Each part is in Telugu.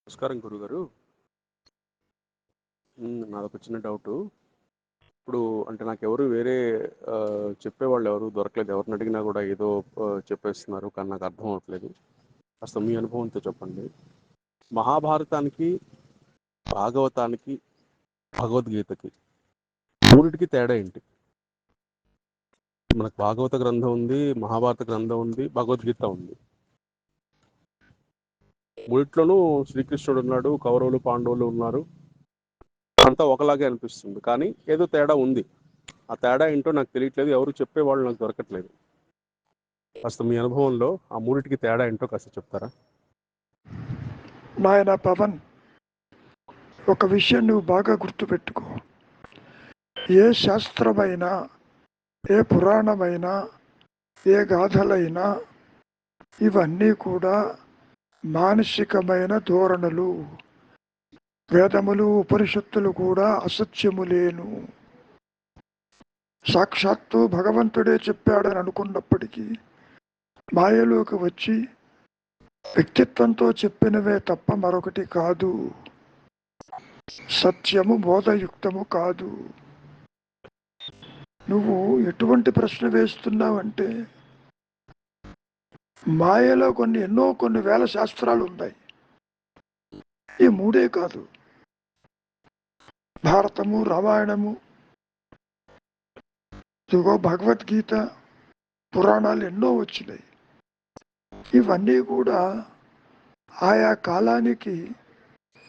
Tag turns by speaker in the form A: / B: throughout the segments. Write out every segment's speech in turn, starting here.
A: నమస్కారం గురుగారు. నాదొక చిన్న డౌటు. ఇప్పుడు అంటే నాకెవరు వేరే చెప్పేవాళ్ళు ఎవరు దొరకలేదు. ఎవరిని అడిగినా కూడా ఏదో చెప్పేస్తున్నారు, కానీ నాకు అర్థం అవ్వట్లేదు. కాస్త మీ అనుభవంతో చెప్పండి. మహాభారతానికి, భాగవతానికి, భగవద్గీతకి మూడిటికి తేడా ఏంటి? మనకు భాగవత గ్రంథం ఉంది, మహాభారత గ్రంథం ఉంది, భగవద్గీత ఉంది. మూడిట్లోనూ శ్రీకృష్ణుడు ఉన్నాడు, కౌరవులు పాండవులు ఉన్నారు, అంతా ఒకలాగే అనిపిస్తుంది. కానీ ఏదో తేడా ఉంది. ఆ తేడా ఏంటో నాకు తెలియట్లేదు, ఎవరు చెప్పేవాళ్ళు నాకు దొరకట్లేదు. కాస్త మీ అనుభవంలో ఆ మూడిటికి తేడా ఏంటో కాస్త చెప్తారా?
B: నాయన పవన్, ఒక విషయం నువ్వు బాగా గుర్తుపెట్టుకో. ఏ శాస్త్రమైనా, ఏ పురాణమైనా, ఏ గాథలైనా ఇవన్నీ కూడా మానసికమైన ధోరణులు. వేదములు ఉపనిషత్తులు కూడా అసత్యములేను. సాక్షాత్తు భగవంతుడే చెప్పాడని అనుకున్నప్పటికీ మాయలోకి వచ్చి వ్యక్తిత్వంతో చెప్పినవే తప్ప మరొకటి కాదు. సత్యము బోధయుక్తము కాదు. నువ్వు ఎటువంటి ప్రశ్న వేస్తున్నావంటే, మాయలో కొన్ని వేల శాస్త్రాలు ఉన్నాయి. ఈ మూడే కాదు, భారతము, రామాయణము, ఇదిగో భగవద్గీత, పురాణాలు ఎన్నో వచ్చినాయి. ఇవన్నీ కూడా ఆయా కాలానికి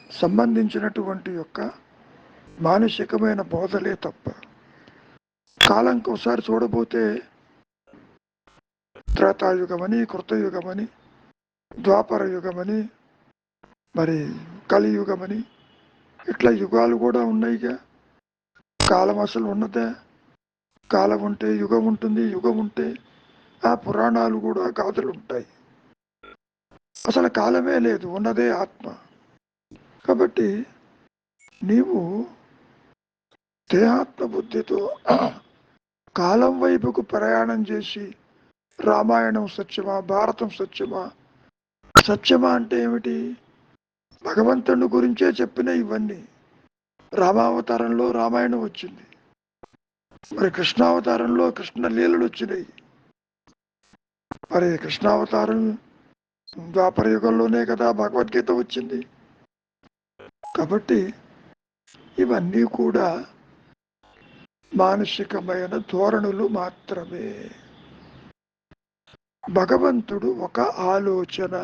B: సంబంధించినటువంటి యొక్క మానసికమైన బోధలే తప్ప, కాలంకి ఒకసారి చూడబోతే త్రేతాయుగమని, కృతయుగమని, ద్వాపర యుగమని, మరి కలియుగమని, ఇట్లా యుగాలు కూడా ఉన్నాయిగా. కాలం అసలు ఉన్నదే? కాలం ఉంటే యుగం ఉంటుంది, యుగం ఉంటే ఆ పురాణాలు కూడా గాథలు ఉంటాయి. అసలు కాలమే లేదు, ఉన్నదే ఆత్మ. కాబట్టి నీవు దేహాత్మ బుద్ధితో కాలం వైపుకు ప్రయాణం చేసి రామాయణం సత్యమా, భారతం సత్యమా? సత్యమా అంటే ఏమిటి? భగవంతుని గురించే చెప్పిన ఇవన్నీ. రామావతారంలో రామాయణం వచ్చింది, మరి కృష్ణావతారంలో కృష్ణ లీలలు వచ్చినాయి. మరి కృష్ణావతారం ద్వాపర యుగంలోనే కదా భగవద్గీత వచ్చింది. కాబట్టి ఇవన్నీ కూడా మానసికమైన ధోరణులు మాత్రమే. భగవంతుడు ఒక ఆలోచన,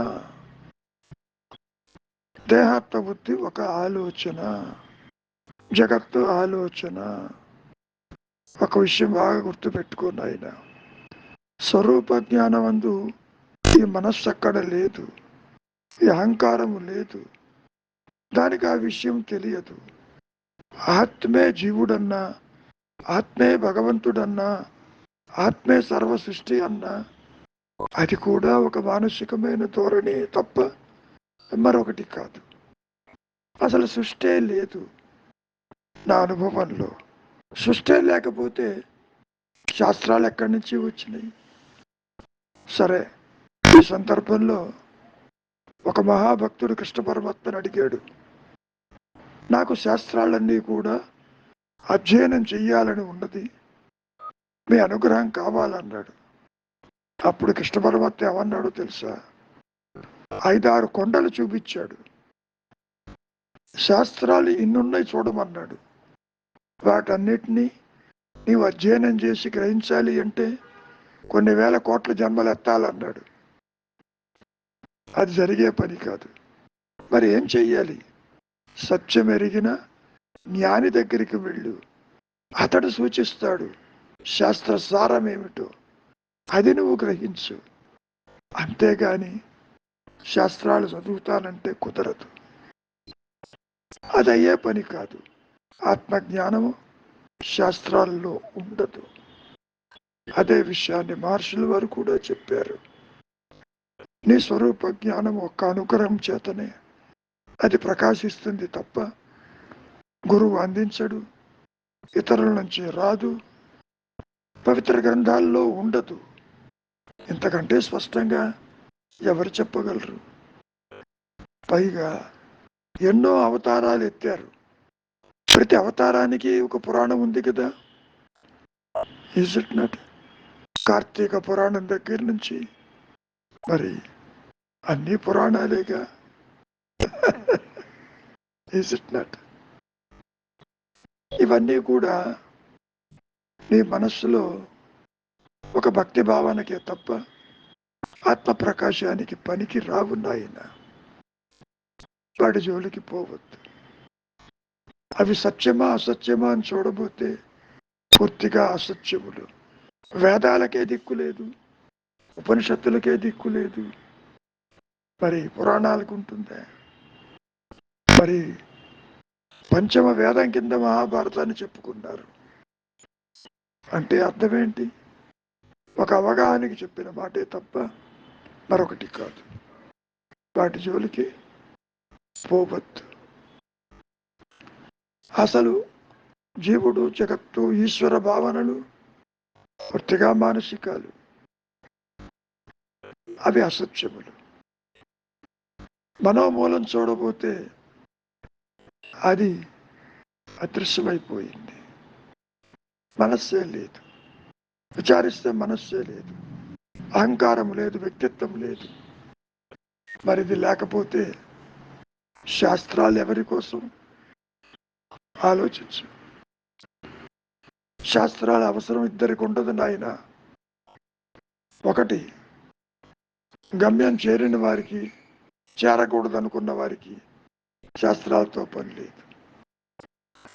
B: దేహాత్మ బుద్ధి ఒక ఆలోచన, జగత్తు ఆలోచన. ఒక విషయం బాగా గుర్తుపెట్టుకుని ఆయన, స్వరూప జ్ఞానమందు ఈ మనస్సు అక్కడ లేదు, ఈ అహంకారము లేదు, దానికి ఆ విషయం తెలియదు. ఆత్మే జీవుడన్నా, ఆత్మే భగవంతుడన్నా, ఆత్మే సర్వ సృష్టి అన్నా, అది కూడా ఒక మానసికమైన ధోరణి తప్ప మరొకటి కాదు. అసలు సృష్టే లేదు నా అనుభవంలో. సృష్టే లేకపోతే శాస్త్రాలు ఎక్కడి నుంచి వచ్చినాయి? సరే, ఈ సందర్భంలో ఒక మహాభక్తుడు కృష్ణ పరమాత్మని అడిగాడు, నాకు శాస్త్రాలన్నీ కూడా అధ్యయనం చెయ్యాలని ఉన్నది, మీ అనుగ్రహం కావాలన్నాడు. అప్పుడు కృష్ణ పరమాత్మ ఏమన్నాడో తెలుసా? 5-6 కొండలు చూపించాడు. శాస్త్రాలు ఇన్నున్నాయి చూడమన్నాడు. వాటన్నిటినీ నీవు అధ్యయనం చేసి గ్రహించాలి అంటే కొన్ని వేల కోట్ల జన్మలు ఎత్తాలన్నాడు. అది జరిగే పని కాదు. మరి ఏం చెయ్యాలి? సత్యం ఎరిగిన జ్ఞాని దగ్గరికి వెళ్ళు, అతడు సూచిస్తాడు శాస్త్ర సారం ఏమిటో, అది నువ్వు గ్రహించు. అంతేగాని శాస్త్రాలు చదువుతానంటే కుదరదు, అది అయ్యే పని కాదు. ఆత్మజ్ఞానము శాస్త్రాల్లో ఉండదు. అదే విషయాన్ని మహర్షుల వారు కూడా చెప్పారు. నీ స్వరూప జ్ఞానం ఒక్క అనుగ్రహం చేతనే అది ప్రకాశిస్తుంది తప్ప గురువు అందించడు, ఇతరుల నుంచి రాదు, పవిత్ర గ్రంథాల్లో ఉండదు. ఇంతకంటే స్పష్టంగా ఎవరు చెప్పగలరు? పైగా ఎన్నో అవతారాలు ఎత్తారు. ప్రతి అవతారానికి ఒక పురాణం ఉంది కదా. Is it not? కార్తీక పురాణం దగ్గర నుంచి మరి అన్ని పురాణాలేగా. Is it not? ఇవన్నీ కూడా నీ మనస్సులో ఒక భక్తి భావనకే తప్ప ఆత్మ ప్రకాశానికి పనికి రావు నాయన. వాడి జోలికి పోవద్దు. అవి సత్యమా అసత్యమా అని చూడబోతే పూర్తిగా అసత్యములు. వేదాలకే దిక్కు లేదు, ఉపనిషత్తులకే దిక్కు లేదు, మరి పురాణాలకు ఉంటుందా? మరి పంచమ వేదం కింద మహాభారతాన్ని చెప్పుకున్నారు అంటే అర్థమేంటి? ఒక అవగాహనకి చెప్పిన మాటే తప్ప మరొకటి కాదు. వాటి జోలికి పోవద్దు. అసలు జీవుడు, జగత్తు, ఈశ్వర భావనలు పూర్తిగా మానసికాలు. అవి అసత్యములు. మనోమూలం చూడబోతే అది అదృశ్యమైపోయింది. మనస్సే లేదు. విచారిస్తే మనస్సే లేదు. అహంకారం లేదు, వ్యక్తిత్వం లేదు. మరిది లేకపోతే శాస్త్రాలు ఎవరి కోసం? ఆలోచించు. శాస్త్రాల అవసరం ఇద్దరికి ఉండదు నాయన. ఒకటి, గమ్యం చేరిన వారికి, చేరకూడదు అనుకున్న వారికి శాస్త్రాలతో పని లేదు.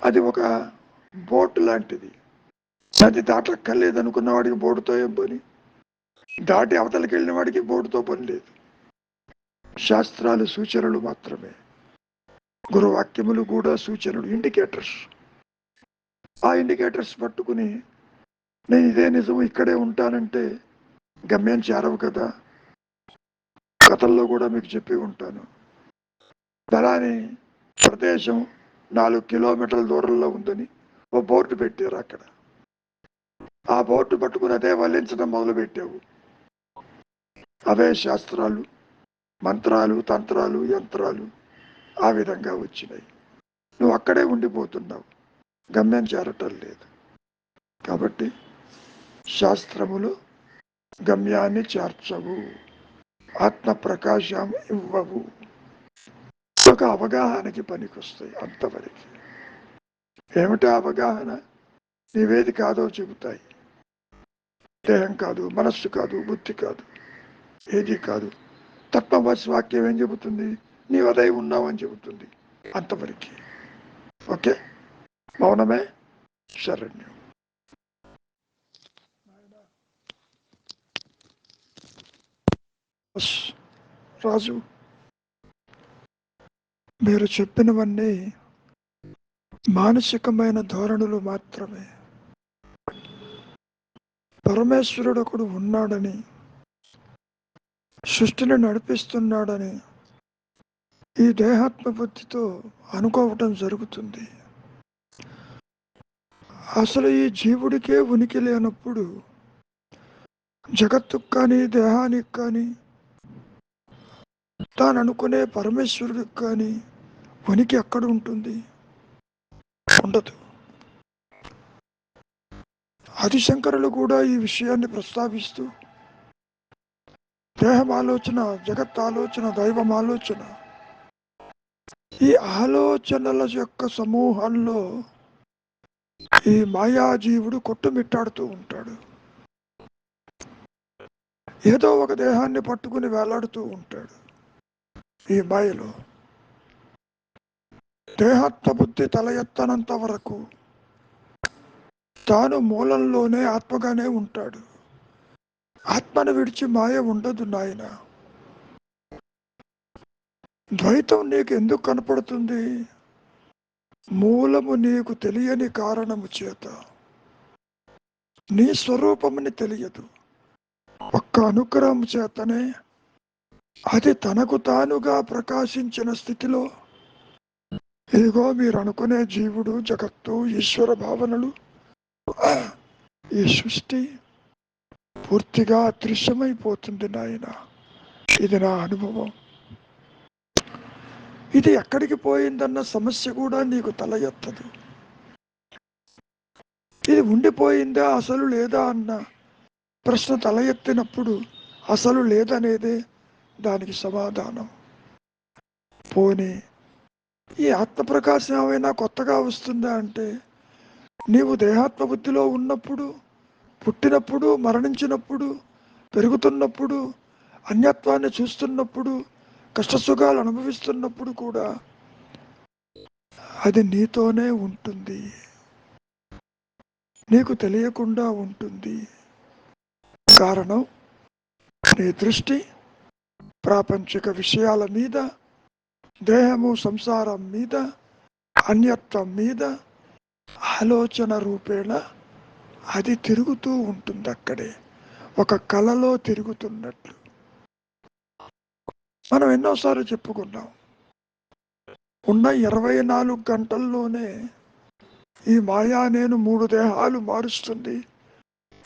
B: అది ఒక బోటు లాంటిది. నది దాటక్కర్లేదు అనుకున్న వాడికి బోటుతో ఏం పని? దాటి అవతలకి వెళ్ళిన వాడికి బోటుతో పని లేదు. శాస్త్రాలు సూచనలు మాత్రమే. గురువాక్యములు కూడా సూచనలు, ఇండికేటర్స్. ఆ ఇండికేటర్స్ పట్టుకుని నేను ఇదే నిజం, ఇక్కడే ఉంటానంటే గమ్యం చేరవు కదా. గతంలో కూడా మీకు చెప్పి ఉంటాను. బలాని ప్రదేశం 4 కిలోమీటర్ల దూరంలో ఉందని ఓ బోర్డు పెట్టారు. అక్కడ ఆ బోర్డు పట్టుకుని అదే వల్లించడం మొదలు పెట్టావు. అవే శాస్త్రాలు, మంత్రాలు, తంత్రాలు, యంత్రాలు ఆ విధంగా వచ్చినాయి. నువ్వు అక్కడే ఉండిపోతున్నావు, గమ్యం చేరటం లేదు. కాబట్టి శాస్త్రములు గమ్యాన్ని చేర్చవు, ఆత్మ ప్రకాశం ఇవ్వవు. ఒక అవగాహనకి పనికొస్తాయి అంతవరకు. ఏమిటా అవగాహన? నీవేది కాదో చెబుతాయి. దేహం కాదు, మనస్సు కాదు, బుద్ధి కాదు, ఏది కాదు. తత్వవశ వాక్యం ఏం చెబుతుంది? నీవు అదై ఉన్నావని చెబుతుంది. అంతవరకు. ఓకే, మౌనమే శరణ్యం. రాజు, మీరు చెప్పినవన్నీ మానసికమైన ధోరణులు మాత్రమే. పరమేశ్వరుడు ఒకడు ఉన్నాడని, సృష్టిని నడిపిస్తున్నాడని ఈ దేహాత్మ బుద్ధితో అనుకోవటం జరుగుతుంది. అసలు ఈ జీవుడికే ఉనికి లేనప్పుడు జగత్తుకు కానీ, దేహానికి కానీ, తాను అనుకునే పరమేశ్వరుడికి కానీ ఉనికి ఎక్కడ ఉంటుంది? ఉండదు. ఆదిశంకరులు కూడా ఈ విషయాన్ని ప్రస్తావిస్తూ దేహం ఆలోచన, జగత్ ఆలోచన, దైవం ఆలోచన, ఈ ఆలోచనల యొక్క సమూహంలో ఈ మాయాజీవుడు కొట్టుమిట్టాడుతూ ఉంటాడు. ఏదో ఒక దేహాన్ని పట్టుకుని వేలాడుతూ ఉంటాడు ఈ మాయలో. దేహాత్మ బుద్ధి తల ఎత్తనంత వరకు తాను మూలంలోనే ఆత్మగానే ఉంటాడు. ఆత్మను విడిచి మాయ ఉండదు నాయన. ద్వైతం నీకు ఎందుకు కనపడుతుంది? మూలము నీకు తెలియని కారణము చేత. నీ స్వరూపముని తెలియదు. ఒక్క అనుగ్రహం చేతనే అది తనకు తానుగా ప్రకాశించిన స్థితిలో ఇదిగో మీరు అనుకునే జీవుడు, జగత్తు, ఈశ్వర భావనలు, ఈ సృష్టి పూర్తిగా అదృశ్యమైపోతుంది నాయన. ఇది నా అనుభవం. ఇది ఎక్కడికి పోయిందన్న సమస్య కూడా నీకు తల ఎత్తదు. ఇది ఉండిపోయిందా అసలు లేదా అన్న ప్రశ్న తల ఎత్తినప్పుడు అసలు లేదనేదే దానికి సమాధానం. పోనీ ఈ ఆత్మప్రకాశం ఏమైనా కొత్తగా వస్తుందా అంటే, నీవు దేహాత్మ బుద్ధిలో ఉన్నప్పుడు, పుట్టినప్పుడు, మరణించినప్పుడు, పెరుగుతున్నప్పుడు, అన్యత్వాన్ని చూస్తున్నప్పుడు, కష్టసుఖాలు అనుభవిస్తున్నప్పుడు కూడా అది నీతోనే ఉంటుంది, నీకు తెలియకుండా ఉంటుంది. కారణం, నీ దృష్టి ప్రాపంచిక విషయాల మీద, దేహము సంసారం మీద, అన్యత్వం మీద ఆలోచన రూపేణ అది తిరుగుతూ ఉంటుంది. అక్కడే ఒక కలలో తిరుగుతున్నట్లు. మనం ఎన్నోసార్లు చెప్పుకున్నాం, ఉన్న 24 గంటల్లోనే ఈ మాయా నేను 3 దేహాలు మారుస్తుంది,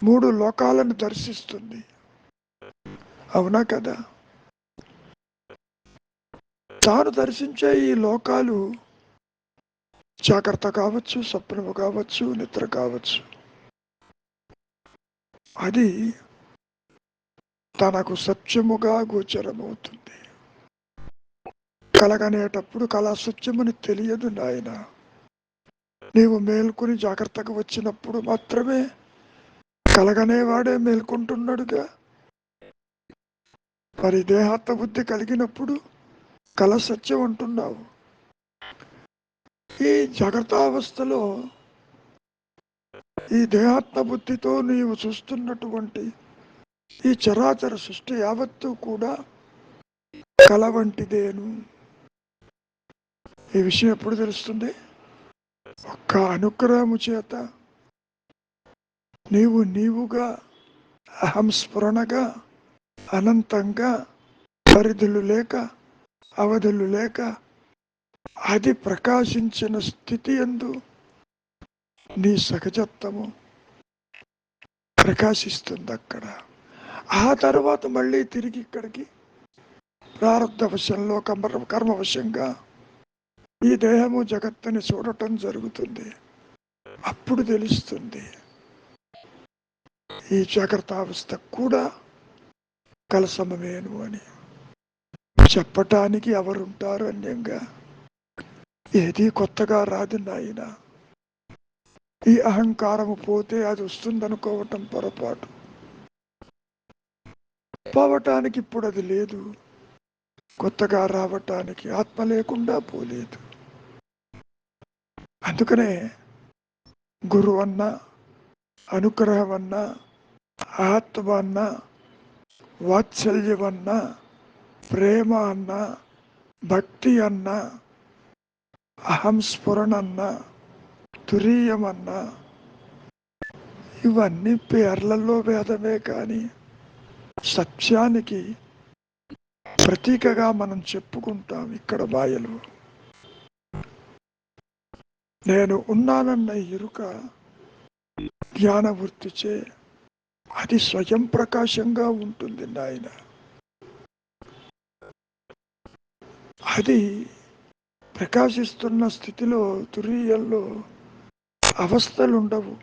B: 3 లోకాలను దర్శిస్తుంది. అవునా కదా? తాను దర్శించే ఈ లోకాలు జాగ్రత్త కావచ్చు, స్వప్నము కావచ్చు, నిద్ర కావచ్చు, అది తనకు సత్యముగా గోచరమవుతుంది. కలగనేటప్పుడు కళ సత్యమని తెలియదు నాయన. నీవు మేల్కొని జాగ్రత్తగా వచ్చినప్పుడు మాత్రమే కలగనేవాడే మేల్కొంటున్నాడుగా. మరి దేహాత్మ బుద్ధి కలిగినప్పుడు కళ సత్యం అంటున్నావు. ఈ జాగ్రత్తావస్థలో ఈ దేహాత్మ బుద్ధితో నీవు చూస్తున్నటువంటి ఈ చరాచర సృష్టి యావత్తు కూడా కళ వంటిదేను. ఈ విషయం ఎప్పుడు తెలుస్తుంది? ఒక్క అనుగ్రహము చేత నీవుగా అహం స్ఫురణగా అనంతంగా పరిధులు లేక అవధులు లేక అది ప్రకాశించిన స్థితి యందు నీ సహజత్వము ప్రకాశిస్తుంది అక్కడ. ఆ తర్వాత మళ్ళీ తిరిగి ఇక్కడికి ప్రారంధవశంలో కర్మవశంగా ఈ దేహము జగత్తుని చూడటం జరుగుతుంది. అప్పుడు తెలుస్తుంది ఈ జాగ్రత్తావస్థ కూడా కలసమమేను అని. చెప్పటానికి ఎవరుంటారు అన్యంగా? ఏది కొత్తగా రాదు నాయన. ఈ అహంకారము పోతే అది వస్తుందనుకోవటం పొరపాటు. పోవటానికి ఇప్పుడు అది లేదు, కొత్తగా రావటానికి ఆత్మ లేకుండా పోలేదు. అందుకనే గురువు అన్నా, అనుగ్రహం అన్నా, ఆత్మ అన్నా, వాత్సల్యం అన్నా, ప్రేమ అన్నా, భక్తి అన్నా, అహం స్ఫురణ అన్నా, తురీయమన్నా, ఇవన్నీ పేర్లలో భేదమే కానీ సత్యానికి ప్రతీకగా మనం చెప్పుకుంటాం. ఇక్కడ మాయలు నేను ఉన్నానన్న ఎరుక జ్ఞానవృత్తిచే అది స్వయం ప్రకాశంగా ఉంటుంది నాయన. అది ప్రకాశిస్తున్న స్థితిలో తురీయంలో అవస్థలు ఉండవు,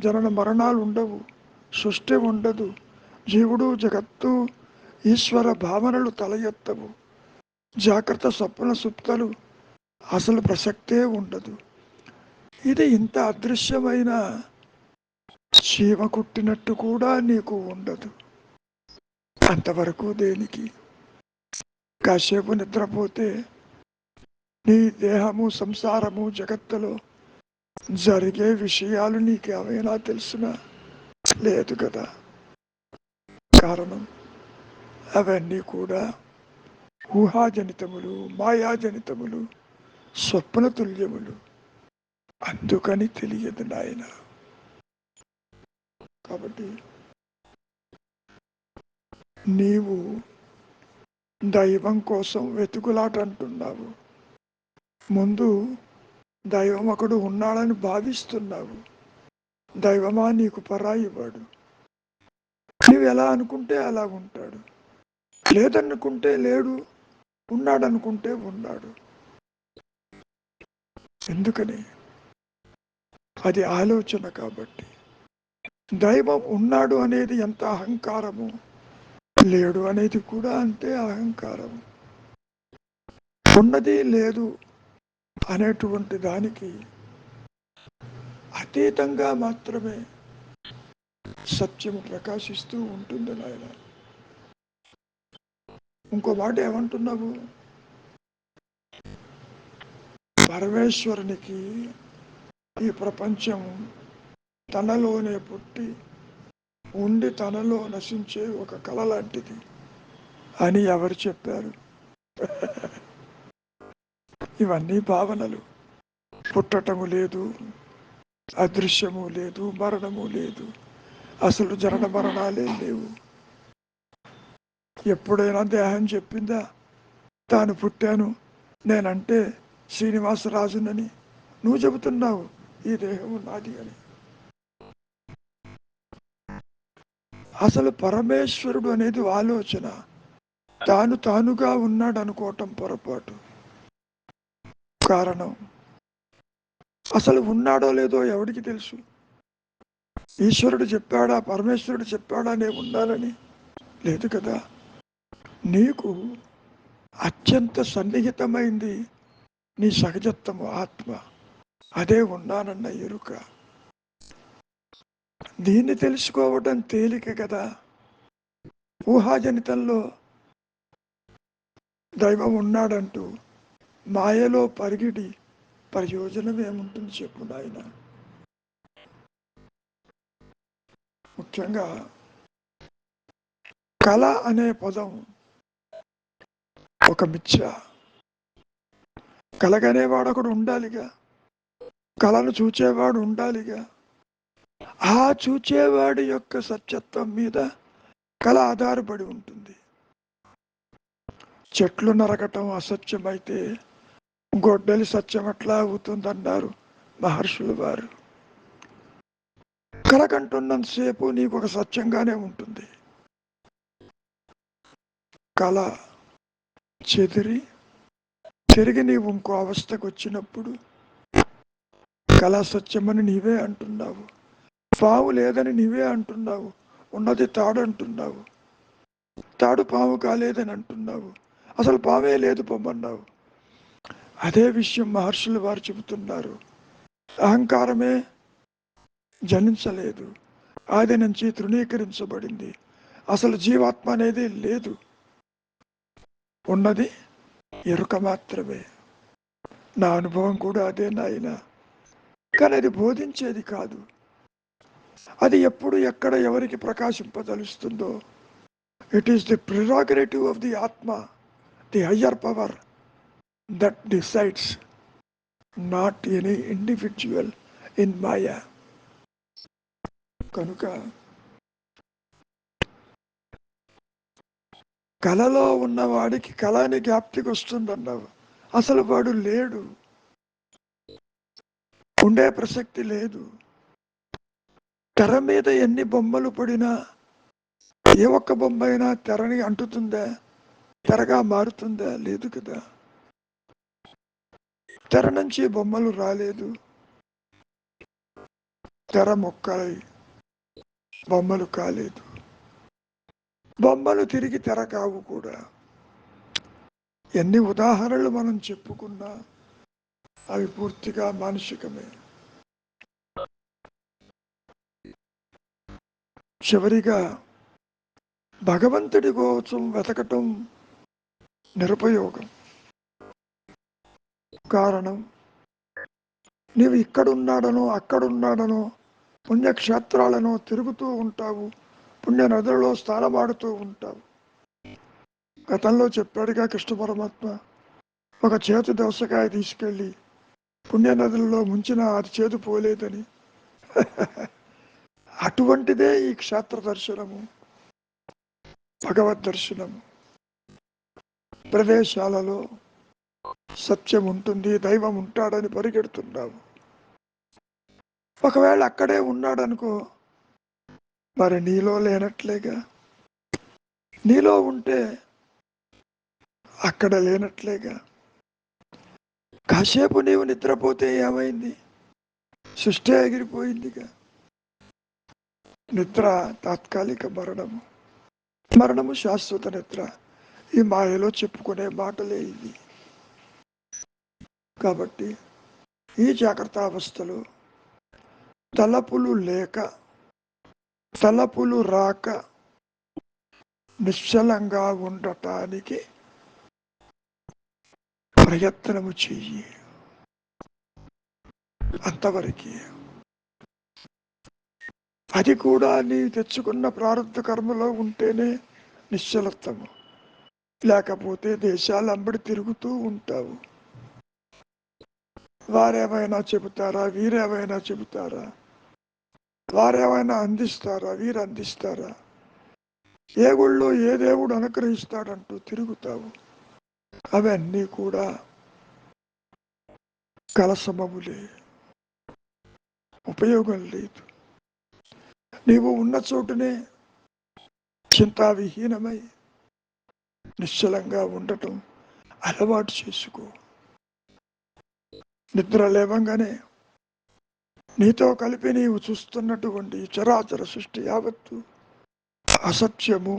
B: జనన మరణాలు ఉండవు, సృష్టి ఉండదు, జీవుడు జగత్తు ఈశ్వర భావనలు తల ఎత్తవు, జాగ్రత్త స్వప్న సుప్తలు అసలు ప్రసక్తే ఉండదు. ఇది ఇంత అదృశ్యమైన చీమ కుట్టినట్టు కూడా నీకు ఉండదు. అంతవరకు దేనికి? కాసేపు నిద్రపోతే నీ దేహము సంసారము జగత్తులో జరిగే విషయాలు నీకేమైనా తెలుసునా? లేదు కదా. కారణం, అవన్నీ కూడా ఊహాజనితములు, మాయాజనితములు, స్వప్న తుల్యములు. అందుకని తెలియదు నాయన. కాబట్టి నీవు దైవం కోసం వెతుకులాట అంటున్నావు. ముందు దైవం ఒకడు ఉన్నాడని భావిస్తున్నావు. దైవమా నీకు పరాయివాడు. నువ్వు ఎలా అనుకుంటే అలా ఉంటాడు, లేదనుకుంటే లేడు, ఉన్నాడనుకుంటే ఉన్నాడు. ఎందుకని? అది ఆలోచన కాబట్టి. దైవం ఉన్నాడు అనేది ఎంత అహంకారము, లేడు అనేది కూడా అంతే అహంకారము. ఉన్నది లేదు అనేటువంటి దానికి అతీతంగా మాత్రమే సత్యము ప్రకాశిస్తూ ఉంటుంది నాయన. ఇంకో మాట ఏమంటున్నావు? పరమేశ్వరునికి ఈ ప్రపంచం తనలోనే పుట్టి ఉండి తనలో నశించే ఒక కళ లాంటిది అని ఎవరు చెప్పారు? ఇవన్నీ భావనలు. పుట్టటము లేదు, అదృశ్యము లేదు, మరణము లేదు, అసలు జనన మరణాలే లేవు. ఎప్పుడైనా దేహం చెప్పిందా తాను పుట్టాను నేనంటే శ్రీనివాసరాజునని? నువ్వు చెబుతున్నావు ఈ దేహము నాది అని. అసలు పరమేశ్వరుడు అనేది ఆలోచన. తానుగా ఉన్నాడు అనుకోవటం పొరపాటు. కారణం అసలు ఉన్నాడో లేదో ఎవడికి తెలుసు? ఈశ్వరుడు చెప్పాడా, పరమేశ్వరుడు చెప్పాడా నేను ఉన్నానని? లేదు కదా. నీకు అత్యంత సన్నిహితమైంది నీ సహజత్వము, ఆత్మ. అదే ఉన్నానన్న ఎరుక. దీన్ని తెలుసుకోవడం తేలిక కదా. ఊహాజనితంలో దైవం ఉన్నాడంటూ మాయలో పరిగిడి ప్రయోజనం ఏముంటుంది చెప్పు నాయన. ముఖ్యంగా కళ అనే పదం ఒక మిథ్య. కలగనేవాడు ఒకడు ఉండాలిగా, కళను చూచేవాడు ఉండాలిగా. ఆ చూచేవాడి యొక్క సత్యత్వం మీద కళ ఆధారపడి ఉంటుంది. చెట్లు నరకటం అసత్యమైతే గొడ్డలి సత్యం ఎట్లా అవుతుందన్నారు మహర్షులు వారు. కళకంటున్నంతసేపు నీకు ఒక సత్యంగానే ఉంటుంది. కళ చెదిరి తిరిగి నీవు ఇంకో అవస్థకు వచ్చినప్పుడు కళా సత్యమని నీవే అంటున్నావు. పాము లేదని నీవే అంటున్నావు. ఉన్నది తాడు అంటున్నావు. తాడు పాము కాలేదని అంటున్నావు. అసలు పామే లేదు పొమ్మన్నావు. అదే విషయం మహర్షులు వారు చెబుతున్నారు. అహంకారమే జనించలేదు, ఆది నుంచి తృణీకరించబడింది. అసలు జీవాత్మ అనేది లేదు. ఉన్నది ఎరుక మాత్రమే. నా అనుభవం కూడా అదే నాయన. కానీ అది బోధించేది కాదు. అది ఎప్పుడు ఎక్కడ ఎవరికి ప్రకాశింపదలుస్తుందో, it is the prerogative of the atma, the higher power that decides, not any individual in maya. కనుక కళలో ఉన్నవాడికి కళని జ్ఞాప్తికి వస్తుందన్నావు. అసలు వాడు లేడు, ఉండే ప్రసక్తి లేదు. తెర మీద ఎన్ని బొమ్మలు పడినా ఏ ఒక్క బొమ్మ అయినా తెరని అంటుతుందా, తెరగా మారుతుందా? లేదు కదా. తెర నుంచి బొమ్మలు రాలేదు, తెర మొక్కలై బొమ్మలు కాలేదు. బొమ్మలు తిరిగి తెర కావు కూడా. ఎన్ని ఉదాహరణలు మనం చెప్పుకున్నా అవి పూర్తిగా మానసికమే. చివరిగా భగవంతుడి కోసం వెతకటం నిరుపయోగం. కారణం నీవు ఇక్కడున్నాడనో అక్కడున్నాడనో పుణ్యక్షేత్రాలను తిరుగుతూ ఉంటావు, పుణ్య నదులలో స్నానమాడుతూ ఉంటావు. గతంలో చెప్పాడుగా కృష్ణ పరమాత్మ, ఒక చేతు దోసకాయ తీసుకెళ్ళి పుణ్య నదులలో ముంచిన అది చేదు పోలేదని. అటువంటిదే ఈ క్షేత్ర దర్శనము, భగవద్ దర్శనము. ప్రదేశాలలో సత్యం ఉంటుంది, దైవం ఉంటాడని పరిగెడుతున్నావు. ఒకవేళ అక్కడే ఉన్నాడనుకో, మరి నీలో లేనట్లేగా. నీలో ఉంటే అక్కడ లేనట్లేగా. కాసేపు నీవు నిద్రపోతే ఏమైంది? సృష్టి ఎగిరిపోయిందిగా. నిద్ర తాత్కాలిక మరణము, మరణము శాశ్వత నిద్ర. ఈ మాయలో చెప్పుకునే మాటలే ఇవి. కాబట్టి ఈ జాగ్రత్త అవస్థలో తలపులు లేక, తలపులు రాక నిశ్చలంగా ఉండటానికి ప్రయత్నము చెయ్యి. అంతవరకు అది కూడా నీ తెచ్చుకున్న ప్రారంభ కర్మలో ఉంటేనే నిశ్చలత్వము. లేకపోతే దేశాలు అంబడి తిరుగుతూ ఉంటావు. వారేమైనా చెబుతారా, వీరేమైనా చెబుతారా, వారేమైనా అందిస్తారా, వీరు అందిస్తారా, ఏ గుళ్ళో ఏ దేవుడు అనుగ్రహిస్తాడంటూ తిరుగుతావు. అవన్నీ కూడా కలసమములే, ఉపయోగం లేదు. నీవు ఉన్న చోటునే చింతావిహీనమై నిశ్చలంగా ఉండటం అలవాటు చేసుకో. నిద్ర లేవంగానే నీతో కలిపి నీవు చూస్తున్నటువంటి చరాచర సృష్టి యావత్తు అసత్యము,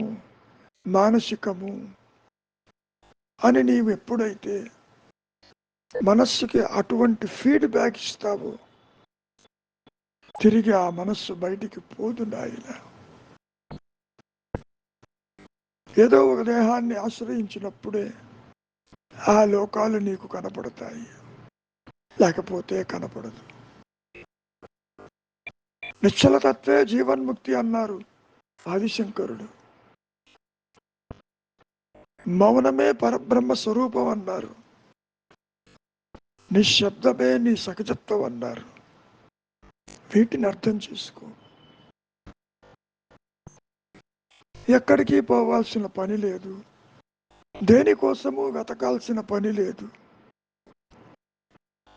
B: మానసికము అని నీవు ఎప్పుడైతే మనస్సుకి అటువంటి ఫీడ్బ్యాక్ ఇస్తావో తిరిగి ఆ మనస్సు బయటికి పోదు నాయన. ఏదో ఒక దేహాన్ని ఆశ్రయించినప్పుడే ఆ లోకాలు నీకు కనపడతాయి, లేకపోతే కనపడదు. నిశ్చలతత్వే జీవన్ముక్తి అన్నారు ఆదిశంకరుడు. మౌనమే పరబ్రహ్మ స్వరూపం అన్నారు. నిశ్శబ్దమే నీ సహజత్వం అన్నారు. వీటిని అర్థం చేసుకో. ఎక్కడికి పోవాల్సిన పని లేదు, దేనికోసము వెతకాల్సిన పని లేదు.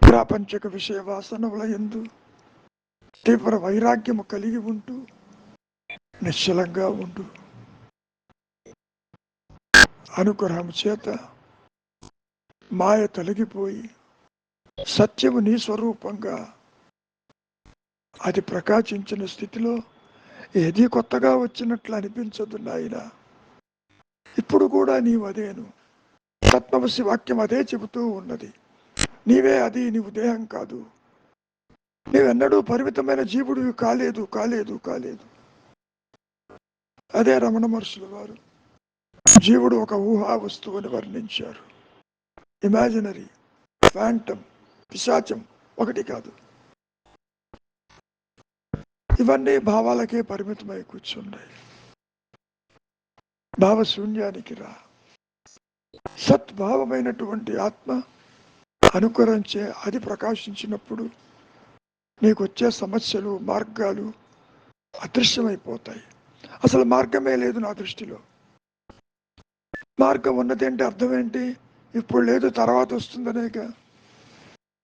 B: ప్రాపంచిక విషయ వాసనముల యందు తీవ్ర వైరాగ్యము కలిగి ఉంటూ నిశ్చలంగా ఉండు. అనుగ్రహం చేత మాయ తొలగిపోయి సత్యము నీ స్వరూపంగా అది ప్రకాశించిన స్థితిలో ఏది కొత్తగా వచ్చినట్లు అనిపించదు నాయన. ఇప్పుడు కూడా నీవు అదేను. తత్వమసి వాక్యం అదే చెబుతూ ఉన్నది. నీవే అది, నీవు దేహం కాదు. నీవెన్నడూ పరిమితమైన జీవుడు కాలేదు కాలేదు కాలేదు. అదే రమణ మహర్షుల వారు జీవుడు ఒక ఊహా వస్తువుని వర్ణించారు. ఇమాజినరీ, ఫ్యాంటమ్, పిశాచం ఒకటి కాదు. ఇవన్నీ భావాలకే పరిమితమై కూర్చున్నాయి. భావశూన్యానికి రా. సద్భావమైనటువంటి ఆత్మ అనుకరించే అది ప్రకాశించినప్పుడు నీకు వచ్చే సమస్యలు, మార్గాలు అదృశ్యమైపోతాయి. అసలు మార్గమే లేదు నా దృష్టిలో. మార్గం ఉన్నది అంటే అర్థం ఏంటి? ఇప్పుడు లేదు తర్వాత వస్తుందనేగా.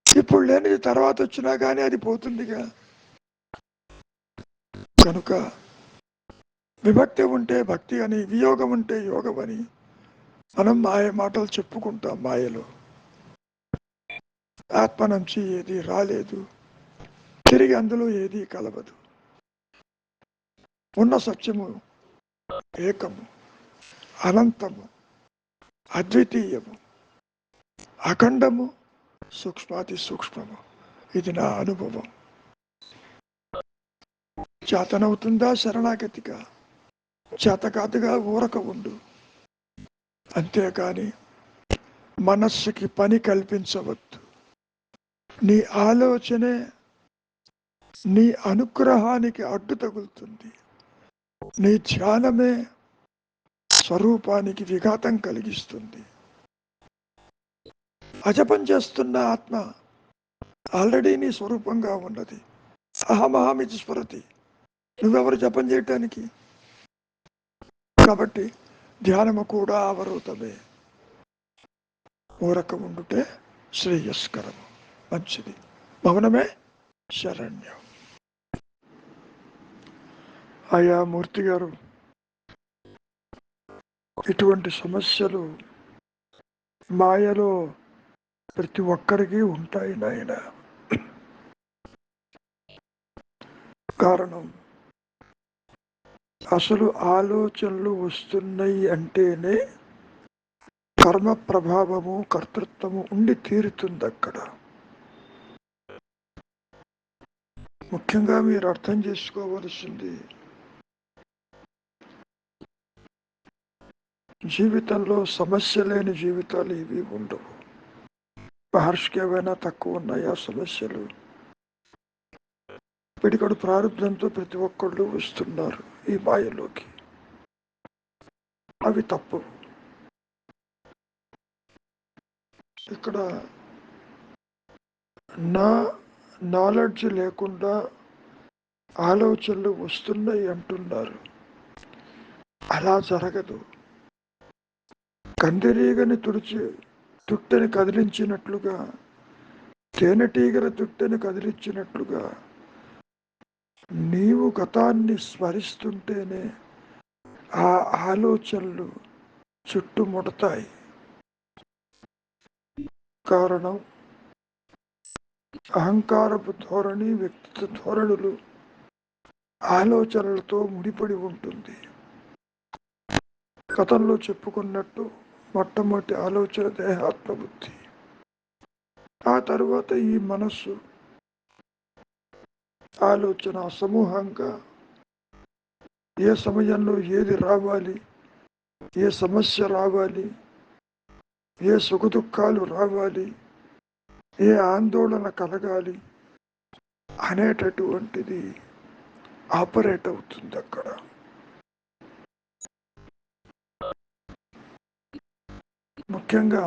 B: ఇప్పుడు లేనిది తర్వాత వచ్చినా కానీ అది పోతుందిగా. కనుక విభక్తి ఉంటే భక్తి అని, వియోగం ఉంటే యోగం అని మనం మాయ మాటలు చెప్పుకుంటాం. మాయలో ఆత్మ నుంచి ఏది రాలేదు, తిరిగి అందులో ఏది కలవదు. ఉన్న సత్యము ఏకము, అనంతము, అద్వితీయము, అఖండము, సూక్ష్మాతి సూక్ష్మము. ఇది నా అనుభవం. చేతనవుతుందా శరణాగతిగా, చేతకాదుగా ఊరక ఉండు. అంతేకాని మనస్సుకి పని కల్పించవద్దు. నీ ఆలోచనే నీ అనుగ్రహానికి అడ్డు తగులుతుంది. నీ ధ్యానమే స్వరూపానికి విఘాతం కలిగిస్తుంది. అజపం చేస్తున్న ఆత్మ ఆల్రెడీ నీ స్వరూపంగా ఉన్నది. అహమహమితి స్మరతి. నువ్వెవరు జపం చేయటానికి? కాబట్టి ధ్యానము కూడా అవరోధమే. ఊరక ఉండుటే శ్రేయస్కరము, మంచిది. మౌనమే శరణ్యం. అయా మూర్తి గారు, ఇటువంటి సమస్యలు మాయలో ప్రతి ఒక్కరికి ఉంటాయి నాయన. కారణం అసలు ఆలోచనలు వస్తున్నాయి అంటేనే కర్మ ప్రభావము, కర్తృత్వము ఉండి తీరుతుంది అక్కడ. ముఖ్యంగా మీరు అర్థం చేసుకోవలసింది, జీవితంలో సమస్య లేని జీవితాలు ఇవి ఉండవు. మహర్షికి ఏమైనా తక్కువ ఉన్నాయా సమస్యలు? పిడికడు ప్రారంభంతో ప్రతి ఒక్కళ్ళు వస్తున్నారు ఈ మాయలోకి. అవి తప్పు. ఇక్కడ నా నాలెడ్జ్ లేకుండా ఆలోచనలు వస్తున్నాయి అంటున్నారు. అలా జరగదు. కందిరీగని తుట్టని కదిలించినట్లుగా, తేనెటీగల తుట్టని కదిలించినట్లుగా నీవు గతాన్ని స్మరిస్తుంటేనే ఆ ఆలోచనలు చుట్టుముడతాయి. కారణం అహంకారపు ధోరణి, వ్యక్తిత్వ ధోరణులు ఆలోచనలతో ముడిపడి ఉంటుంది. గతంలో చెప్పుకున్నట్టు మొట్టమొదటి ఆలోచన దేహాత్మబుద్ధి, ఆ తరువాత ఈ మనస్సు ఆలోచన సమూహంగా ఏ సమయంలో ఏది రావాలి, ఏ సమస్య రావాలి, ఏ సుఖదుఖాలు రావాలి, ఏ ఆందోళన కలగాలి అనేటటువంటిది ఆపరేట్ అవుతుంది అక్కడ. ముఖ్యంగా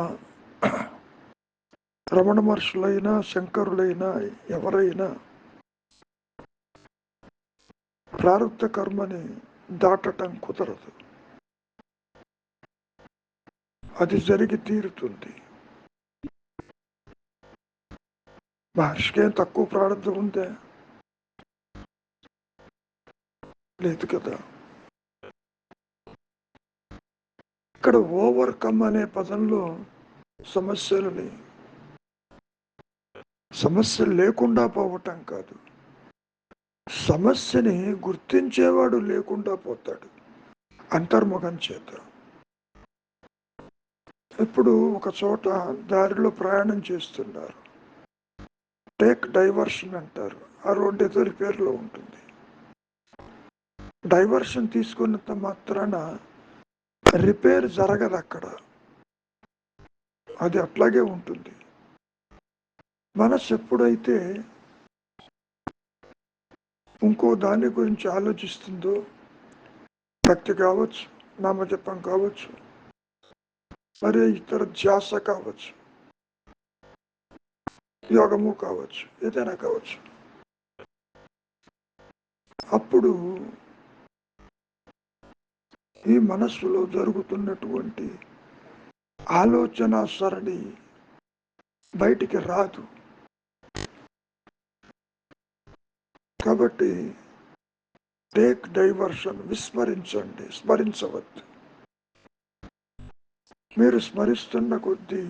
B: రమణ మహర్షులైనా, శంకరులైనా, ఎవరైనా ప్రారంభ కర్మని దాటటం కుదరదు. అది జరిగి తీరుతుంది. మహర్షికి ఏం తక్కువ ప్రారంభం ఉందే? లేదు కదా. ఇక్కడ ఓవర్కమ్ అనే పదంలో సమస్య లేకుండా పోవటం కాదు, సమస్యని గుర్తించేవాడు లేకుండా పోతాడు అంతర్ముఖం చేత. ఇప్పుడు ఒక చోట దారిలో ప్రయాణం చేస్తున్నారు, టేక్ డైవర్షన్ అంటారు. ఆ రోడ్డు ఎదురు పేరులో ఉంటుంది. డైవర్షన్ తీసుకున్నంత మాత్రాన రిపేర్ జరగదు అక్కడ, అది అట్లాగే ఉంటుంది. మనసు ఎప్పుడైతే ఇంకో దాని గురించి ఆలోచిస్తుందో, భక్తి కావచ్చు, నామజపం కావచ్చు, మరి ఇతర ధ్యాస కావచ్చు, యోగము కావచ్చు, ఏదైనా కావచ్చు, అప్పుడు ఈ మనస్సులో జరుగుతున్నటువంటి ఆలోచన సరళి బయటికి రాదు. కాబట్టి టేక్ డైవర్షన్, విస్మరించండి, స్మరించవద్దు. మీరు స్మరిస్తున్న కొద్దీ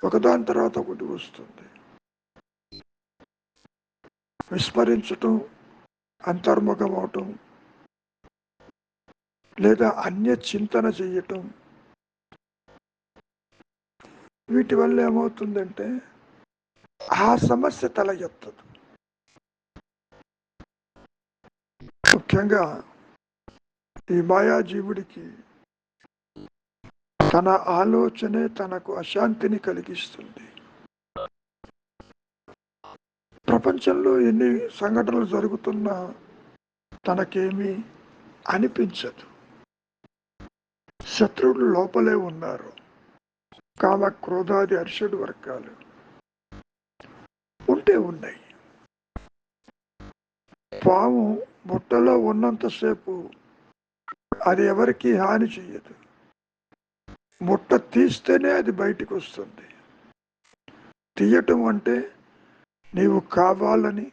B: ఒకదాని తర్వాత ఒకటి వస్తుంది. విస్మరించటం, అంతర్ముఖం అవటం, లేదా అన్య చింతన చెయ్యటం, వీటి వల్ల ఏమవుతుందంటే ఆ సమస్య తల ఎత్తదు. ముఖ్యంగా ఈ మాయాజీవుడికి తన ఆలోచనే తనకు అశాంతిని కలిగిస్తుంది. ప్రపంచంలో ఎన్ని సంఘటనలు జరుగుతున్నా తనకేమీ అనిపించదు. శత్రువులు లోపలే ఉన్నారు. కామ క్రోధాది అర్షడ్ వర్గాలు ఉంటే ఉన్నాయి. పాము బుట్టలో ఉన్నంతసేపు అది ఎవరికి హాని చెయ్యదు. బుట్ట తీస్తేనే అది బయటికి వస్తుంది. తీయటం అంటే నీవు కావాలని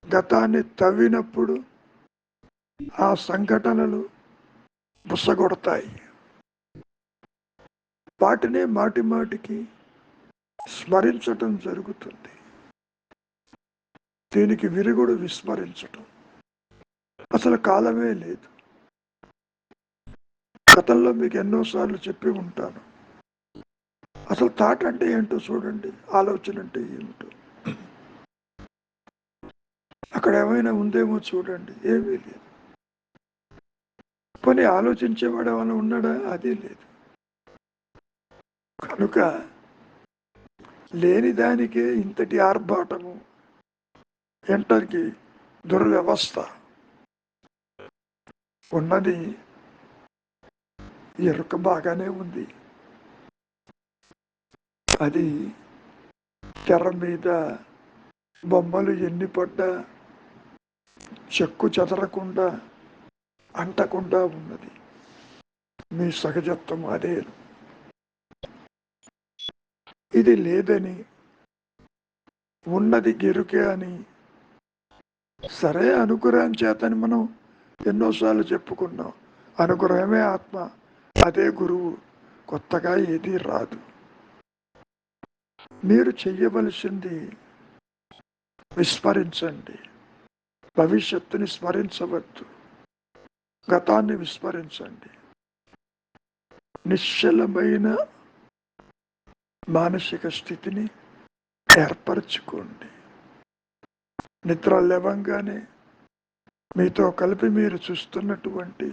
B: గతాన్ని తవ్వినప్పుడు ఆ సంఘటనలు బుసగొడతాయి. వాటినే మాటి మాటికి స్మరించటం జరుగుతుంది. దీనికి విరుగుడు విస్మరించటం. అసలు కాలమే లేదు. గతంలో మీకు ఎన్నోసార్లు చెప్పి ఉంటాను. అసలు థాట్ అంటే ఏంటో చూడండి, ఆలోచన అంటే ఏమిటో. అక్కడ ఏమైనా ఉందేమో చూడండి, ఏమీ లేదు. పోనీ ఆలోచించేవాడు ఏమైనా ఉన్నాడా? అది లేదు. కనుక లేని దానికే ఇంతటి ఆర్భాటము, ఎంతటి దుర్వ్యవస్థ. ఉన్నది ఎరుక బాగానే ఉంది. అది తెర మీద బొమ్మలు ఎన్ని పడ్డా చెక్కు చెదరకుండా, అంటకుండా ఉన్నది. మీ సహజత్వం అదే. ఇది లేదని, ఉన్నది గెరుకే అని, సరే అనుగ్రహం చేతని మనం ఎన్నోసార్లు చెప్పుకున్నాం. అనుగ్రహమే ఆత్మ, అదే గురువు. కొత్తగా ఏదీ రాదు. మీరు చెయ్యవలసింది విస్మరించండి. భవిష్యత్తుని స్మరించవద్దు, గతాన్ని విస్మరించండి. నిశ్చలమైన మానసిక స్థితిని ఏర్పరచుకోండి. నిద్ర లేవంగానే మీతో కలిపి మీరు చూస్తున్నటువంటి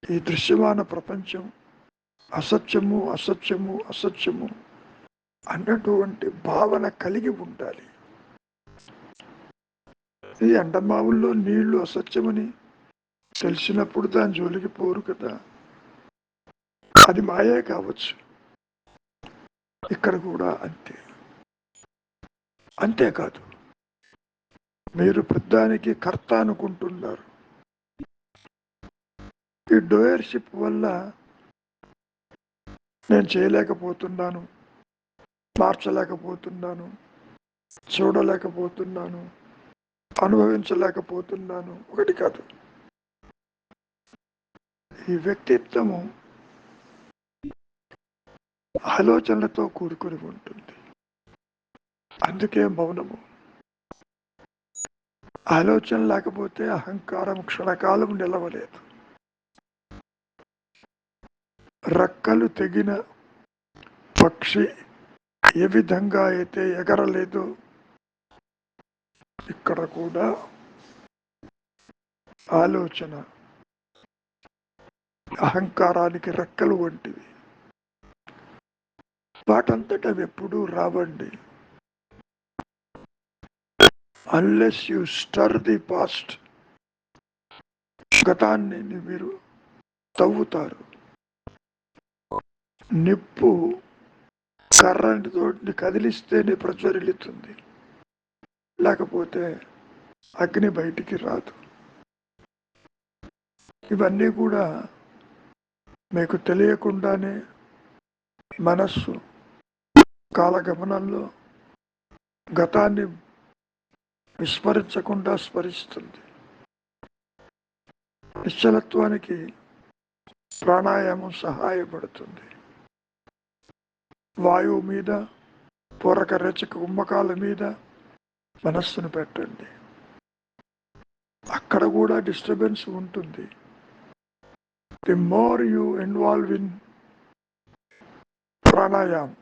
B: ఈ దృశ్యమాన ప్రపంచం అసత్యము, అసత్యము, అసత్యము అన్నటువంటి భావన కలిగి ఉండాలి. ఈ ఎండమావుల్లో నీళ్లు అసత్యమని తెలిసినప్పుడు దాని జోలికి పోరు కదా. అది మాయే కావచ్చు. ఇక్కడ కూడా అంతే. అంతేకాదు, మీరు ప్రతిదానికి కర్త అనుకుంటున్నారు. ఈ డోయర్షిప్ వల్ల నేను చేయలేకపోతున్నాను, మార్చలేకపోతున్నాను, చూడలేకపోతున్నాను, అనుభవించలేకపోతున్నాను. ఒకటి కాదు, ఈ వ్యక్తిత్వము ఆలోచనలతో కూడుకొని ఉంటుంది. అందుకే మౌనము. ఆలోచన లేకపోతే అహంకారం క్షణకాలం నిలవలేదు. రెక్కలు తెగిన పక్షి ఏ విధంగా అయితే ఎగరలేదో, ఇక్కడ కూడా ఆలోచన అహంకారానికి రెక్కలు వంటివి. వాటంతట అవి ఎప్పుడూ రావండి. Unless you stir the past. గతాన్ని మీరు తవ్వుతారు. నిప్పు కర్రతో కదిలిస్తేనే ప్రజ్వరిల్లుతుంది, లేకపోతే అగ్ని బయటికి రాదు. ఇవన్నీ కూడా మీకు తెలియకుండానే మనస్సు కాలగమనంలో గతాన్ని విస్మరించకుండా స్మరిస్తుంది. నిశ్చలత్వానికి ప్రాణాయామం సహాయపడుతుంది. వాయువు మీద, పూరక రేచక కుంభకాల మీద మనస్సును పెట్టండి. అక్కడ కూడా డిస్టర్బెన్స్ ఉంటుంది. The more you involve in ప్రాణాయామం,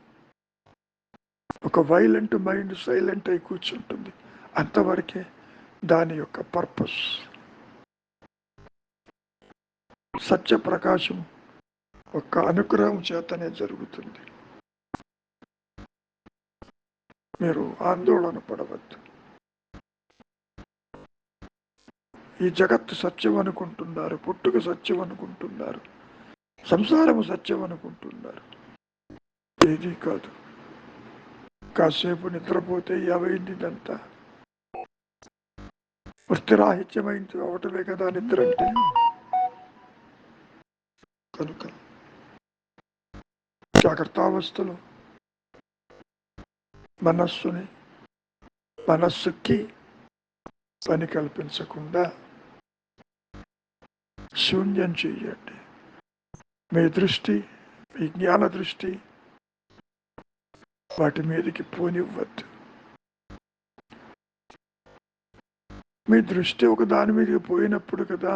B: ఒక వైలెంట్ మైండ్ సైలెంట్ అయి కూర్చుంటుంది. అంతవరకే దాని యొక్క పర్పస్. సత్యప్రకాశం ఒక అనుగ్రహం చేతనే జరుగుతుంది. మీరు ఆందోళన పడవద్దు. ఈ జగత్తు సత్యం అనుకుంటున్నారు, పుట్టుక సత్యం అనుకుంటున్నారు, సంసారము సత్యం అనుకుంటున్నారు. ఏదీ కాదు. కాసేపు నిద్రపోతే ఏమైంది? ఇదంతా వృత్తిరాహిత్యమైంది అవటమే కదా నిద్ర అంటే. కనుక జాగ్రత్తావస్థలో మనస్సుకి పని కల్పించకుండా శూన్యం చెయ్యండి. మీ దృష్టి, మీ జ్ఞాన దృష్టి వాటి మీదకి పోనివ్వద్దు. మీ దృష్టి ఒక దాని మీదకి పోయినప్పుడు కదా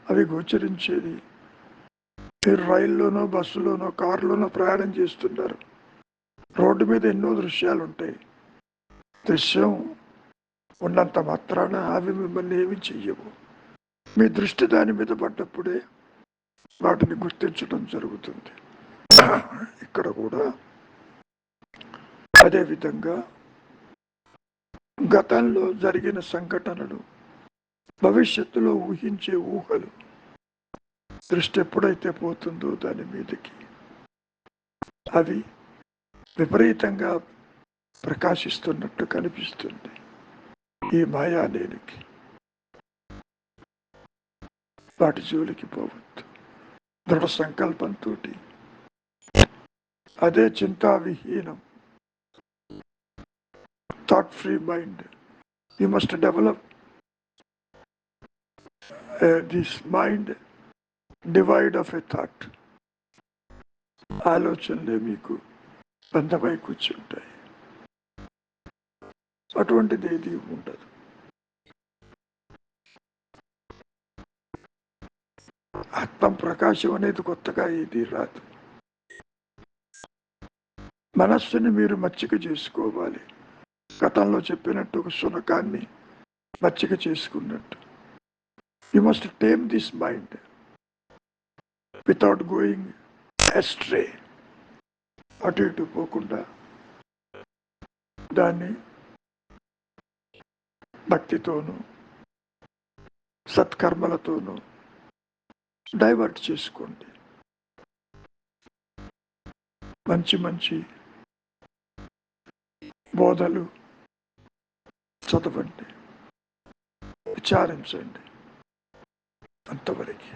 B: అవి గోచరించేది. మీరు రైల్లోనో, బస్సులోనో, కారులోనో ప్రయాణం చేస్తున్నారు. రోడ్డు మీద ఎన్నో దృశ్యాలు ఉంటాయి. దృశ్యం ఉన్నంత మాత్రాన అవి మిమ్మల్ని ఏమి చెయ్యవు. మీ దృష్టి దాని మీద పడ్డప్పుడే వాటిని గుర్తించడం జరుగుతుంది. ఇక్కడ కూడా అదే విధంగా గతంలో జరిగిన సంఘటనలు, భవిష్యత్తులో ఊహించే ఊహలు, దృష్టి ఎప్పుడైతే పోతుందో దాని మీదకి అవి విపరీతంగా ప్రకాశిస్తున్నట్టు కనిపిస్తుంది. ఈ మాయా నేనికి వాటి జోలికి పోవద్దు. దృఢ సంకల్పంతో అదే చింతావిహీనం, thought free mind. You must develop this mind devoid of a thought. ఆలోచనలే మీకు బంధమై కూర్చుంటాయి. అటువంటిది ఏది ఉండదు. ఆత్మ ప్రకాశం అనేది కొత్తగా ఏది రాదు. మనస్సుని మీరు మచ్చిక చేసుకోవాలి. గతంలో చెప్పినట్టు ఒక శునకాన్ని మచ్చిక చేసుకున్నట్టు. You must tame this mind without going astray. అటు ఇటు పోకుండా దాన్ని భక్తితోనూ సత్కర్మలతోనూ డైవర్ట్ చేసుకోండి. మంచి మంచి బోధలు చదవండి, విచారించండి. అంతవరకు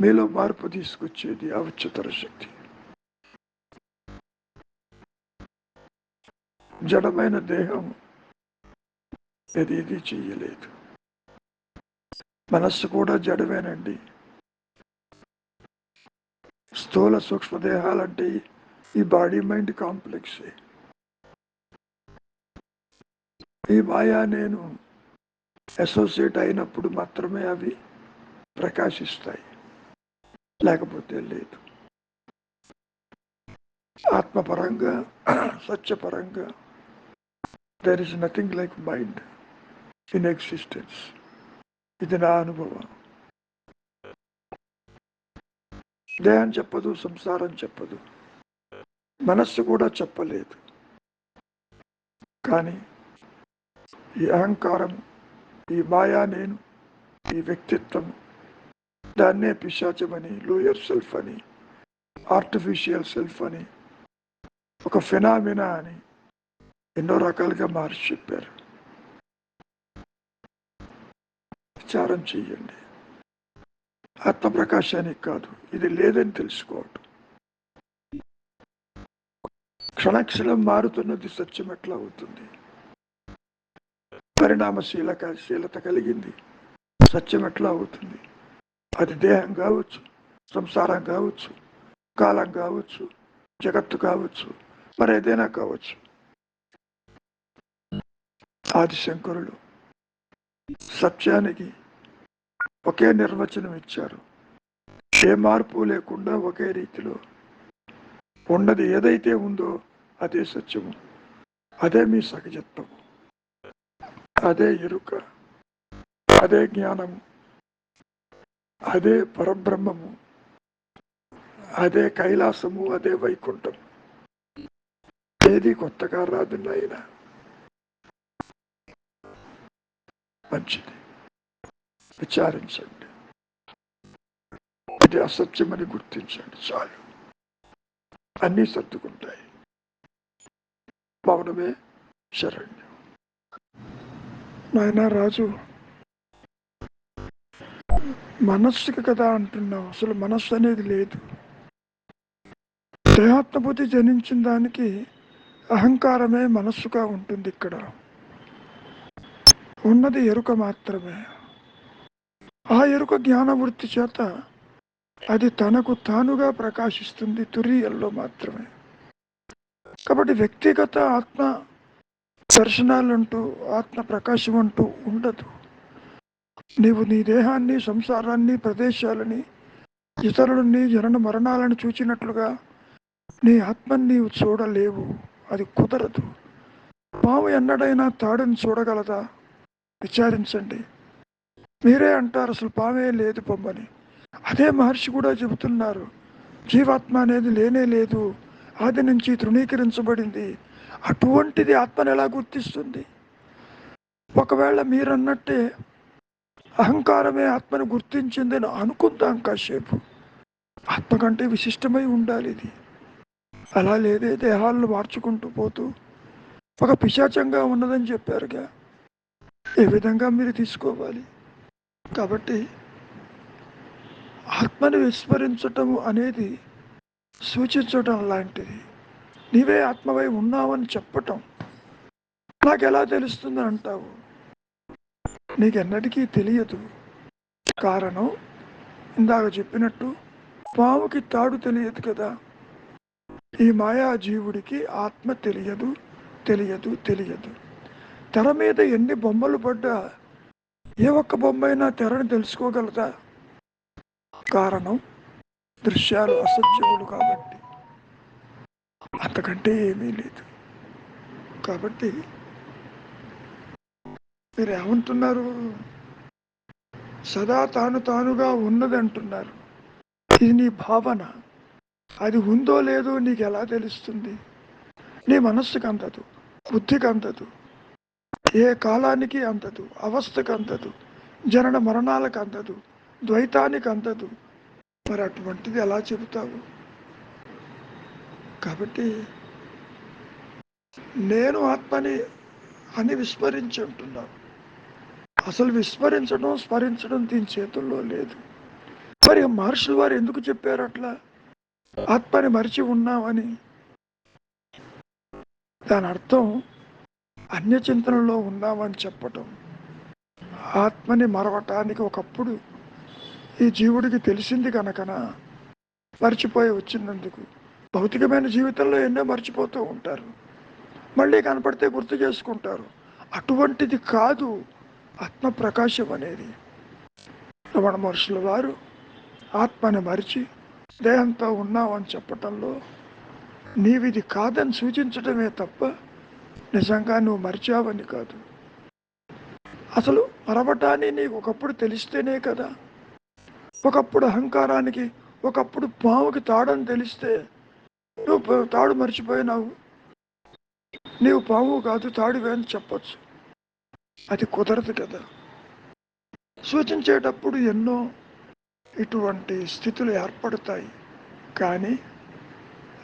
B: మీలో మార్పు తీసుకొచ్చేది ఆ ఉच्चतर శక్తి. జడమైన దేహం ఏది చెయ్యలేదు. మనస్సు కూడా జడమేనండి. స్థూల సూక్ష్మదేహాలంటే ఈ బాడీ మైండ్ కాంప్లెక్సే. ఈ మాయా నేను అసోసియేట్ అయినప్పుడు మాత్రమే అవి ప్రకాశిస్తాయి, లేకపోతే లేదు. ఆత్మపరంగా, సత్యపరంగా there is nothing like mind in existence. ఇది నా అనుభవం. దేహం చెప్పదు, సంసారం చెప్పదు, మనస్సు కూడా చెప్పలేదు. కానీ ఈ అహంకారం, ఈ మాయా నేను, ఈ వ్యక్తిత్వం, దాన్నే పిశాచమని, లోయర్ సెల్ఫ్ అని, ఆర్టిఫిషియల్ సెల్ఫ్ అని, ఒక ఫినామినా అని ఎన్నో రకాలుగా మార్చి చెప్పారు. విచారం చెయ్యండి. ఆత్మప్రకాశానికి కాదు, ఇది లేదని తెలుసుకోవటం. క్షణక్షణం మారుతున్నది సత్యం ఎట్లా అవుతుంది? పరిణామశీలత కలిగింది సత్యం ఎట్లా అవుతుంది? అది దేహం కావచ్చు, సంసారం కావచ్చు, కాలం కావచ్చు, జగత్తు కావచ్చు, మరి ఏదైనా కావచ్చు. ఆదిశంకరులు సత్యానికి ఒకే నిర్వచనం ఇచ్చారు. ఏ మార్పు లేకుండా ఒకే రీతిలో ఉన్నది ఏదైతే ఉందో అదే సత్యము, అదే మీ సహజత్వము, అదే ఎరుక, అదే జ్ఞానము, అదే పరబ్రహ్మము, అదే కైలాసము, అదే వైకుంఠం. ఏది కొత్తగా రాదు నాయన. మంచిది, విచారించండి. ఇది అసత్యమని గుర్తించండి, చాలు. అన్నీ సర్దుకుంటాయి. మౌనమే శరణ్యం. నాయన రాజు, మనస్సుకి కదా అంటున్నావు. అసలు మనస్సు అనేది లేదు. దేహాత్మబుద్ధి జనించిన దానికి అహంకారమే మనస్సుగా ఉంటుంది. ఇక్కడ ఉన్నది ఎరుక మాత్రమే. ఆ ఎరుక జ్ఞానవృత్తి చేత అది తనకు తానుగా ప్రకాశిస్తుంది, తురీయంలో మాత్రమే. కాబట్టి వ్యక్తిగత ఆత్మ దర్శనాలంటూ ఆత్మ ప్రకాశం అంటూ ఉండదు. నీవు నీ దేహాన్ని, సంసారాన్ని, ప్రదేశాలని, ఇతరులని, జనన మరణాలను చూచినట్లుగా నీ ఆత్మని నీవు చూడలేవు. అది కుదరదు. పాము ఎన్నడైనా తాడుని చూడగలదా? విచారించండి. మీరే అంటారు అసలు పామే లేదు పొమ్మని. అదే మహర్షి కూడా చెబుతున్నారు, జీవాత్మ అనేది లేనే లేదు, ఆది నుంచి తృణీకరించబడింది. అటువంటిది ఆత్మను ఎలా గుర్తిస్తుంది? ఒకవేళ మీరన్నట్టే అహంకారమే ఆత్మను గుర్తించిందని అనుకుందాం కాసేపు. ఆత్మ కంటే విశిష్టమై ఉండాలి ఇది. అలా లేదే, దేహాలను మార్చుకుంటూ పోతూ ఒక పిశాచంగా ఉన్నదని చెప్పారుగా. ఏ విధంగా మీరు తీసుకోవాలి? కాబట్టి ఆత్మని విస్మరించటం అనేది సూచించటం లాంటిది. నీవే ఆత్మవై ఉన్నావని చెప్పటం. నాకెలా తెలుస్తుందని అంటావు. నీకెన్నటికీ తెలియదు. కారణం ఇందాక చెప్పినట్టు పాముకి తాడు తెలియదు కదా. ఈ మాయా జీవుడికి ఆత్మ తెలియదు, తెలియదు, తెలియదు. తెర మీద ఎన్ని బొమ్మలు పడ్డా ఏ ఒక్క బొమ్మైనా తెరను తెలుసుకోగలదా? కారణం దృశ్యాలు అసత్యములు కాబట్టి. అంతకంటే ఏమీ లేదు. కాబట్టి మీరు ఏమంటున్నారు? సదా తానుగా ఉన్నది అంటున్నారు. ఇది నీ భావన. అది ఉందో లేదో నీకు ఎలా తెలుస్తుంది? నీ మనస్సుకు అందదు, బుద్ధికి అందదు, ఏ కాలానికి అందదు, అవస్థకు అందదు, జనన మరణాలకు అందదు, ద్వైతానికి అందదు. మరి అటువంటిది ఎలా చెబుతావు? కాబట్టి నేను ఆత్మని అని విస్మరించి అంటున్నావు. అసలు విస్మరించడం, స్మరించడం దీని చేతుల్లో లేదు. మరి మహర్షులు వారు ఎందుకు చెప్పారు అట్లా? ఆత్మని మరిచి ఉన్నామని. దాని అర్థం అన్యచింతనలో ఉన్నామని చెప్పటం. ఆత్మని మరవటానికి ఒకప్పుడు ఈ జీవుడికి తెలిసింది కనుకన మర్చిపోయి వచ్చినందుకు. భౌతికమైన జీవితంలో ఎన్నో మర్చిపోతూ ఉంటారు, మళ్ళీ కనపడితే గుర్తు చేసుకుంటారు. అటువంటిది కాదు ఆత్మ ప్రకాశం అనేది. రమణ మహర్షుల వారు ఆత్మని మరిచి దేహంతో ఉన్నామని చెప్పటంలో నీవిది కాదని సూచించడమే తప్ప నిజంగా నువ్వు మరిచావని కాదు. అసలు మరవటాన్ని నీకు ఒకప్పుడు తెలిస్తేనే కదా. ఒకప్పుడు అహంకారానికి, ఒకప్పుడు పాముకి తాడని తెలిస్తే నువ్వు తాడు మర్చిపోయినావు, నీవు పాము కాదు తాడువే అని చెప్పచ్చు. అది కుదరదు కదా. సూచించేటప్పుడు ఎన్నో ఇటువంటి స్థితులు ఏర్పడతాయి. కానీ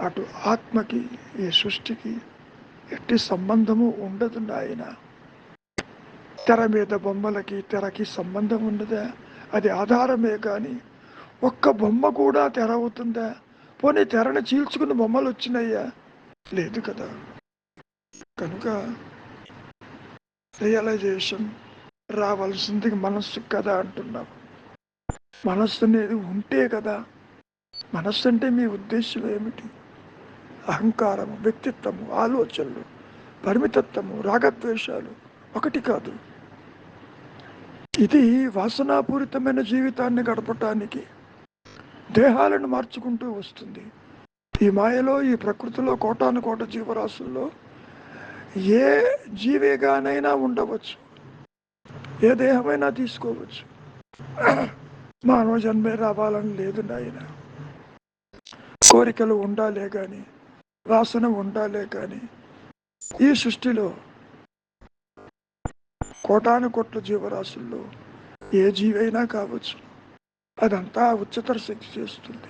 B: అటు ఆత్మకి ఈ సృష్టికి ఎట్టి సంబంధము ఉండదు నాయన. తెర మీద బొమ్మలకి తెరకి సంబంధం ఉండదా? అది ఆధారమే కానీ ఒక్క బొమ్మ కూడా తెర అవుతుందా? పోనీ తెరను చీల్చుకుని బొమ్మలు వచ్చినాయ్యా? లేదు కదా. కనుక రియలైజేషన్ రావాల్సింది మనస్సు కదా అంటున్నాం. మనస్సు అనేది ఉంటే కదా. మనస్సు అంటే మీ ఉద్దేశం ఏమిటి? అహంకారము, వ్యక్తిత్వము, ఆలోచనలు, పరిమితత్వము, రాగద్వేషాలు ఒకటి కాదు. ఇది వాసనాపూరితమైన జీవితాన్ని గడపటానికి దేహాలను మార్చుకుంటూ వస్తుంది. ఈ మాయలో, ఈ ప్రకృతిలో కోటాను కోట జీవరాశుల్లో ఏ జీవిగానైనా ఉండవచ్చు, ఏ దేహమైనా తీసుకోవచ్చు. మానవ జన్మే రావాలని లేదు నాయన. కోరికలు ఉండాలే కానీ, వాసన ఉండాలే కానీ. ఈ సృష్టిలో కోటాను కోట్ల జీవరాశుల్లో ఏ జీవైనా కావచ్చు, అదంతా ఉच्चతర శక్తి చేస్తుంది.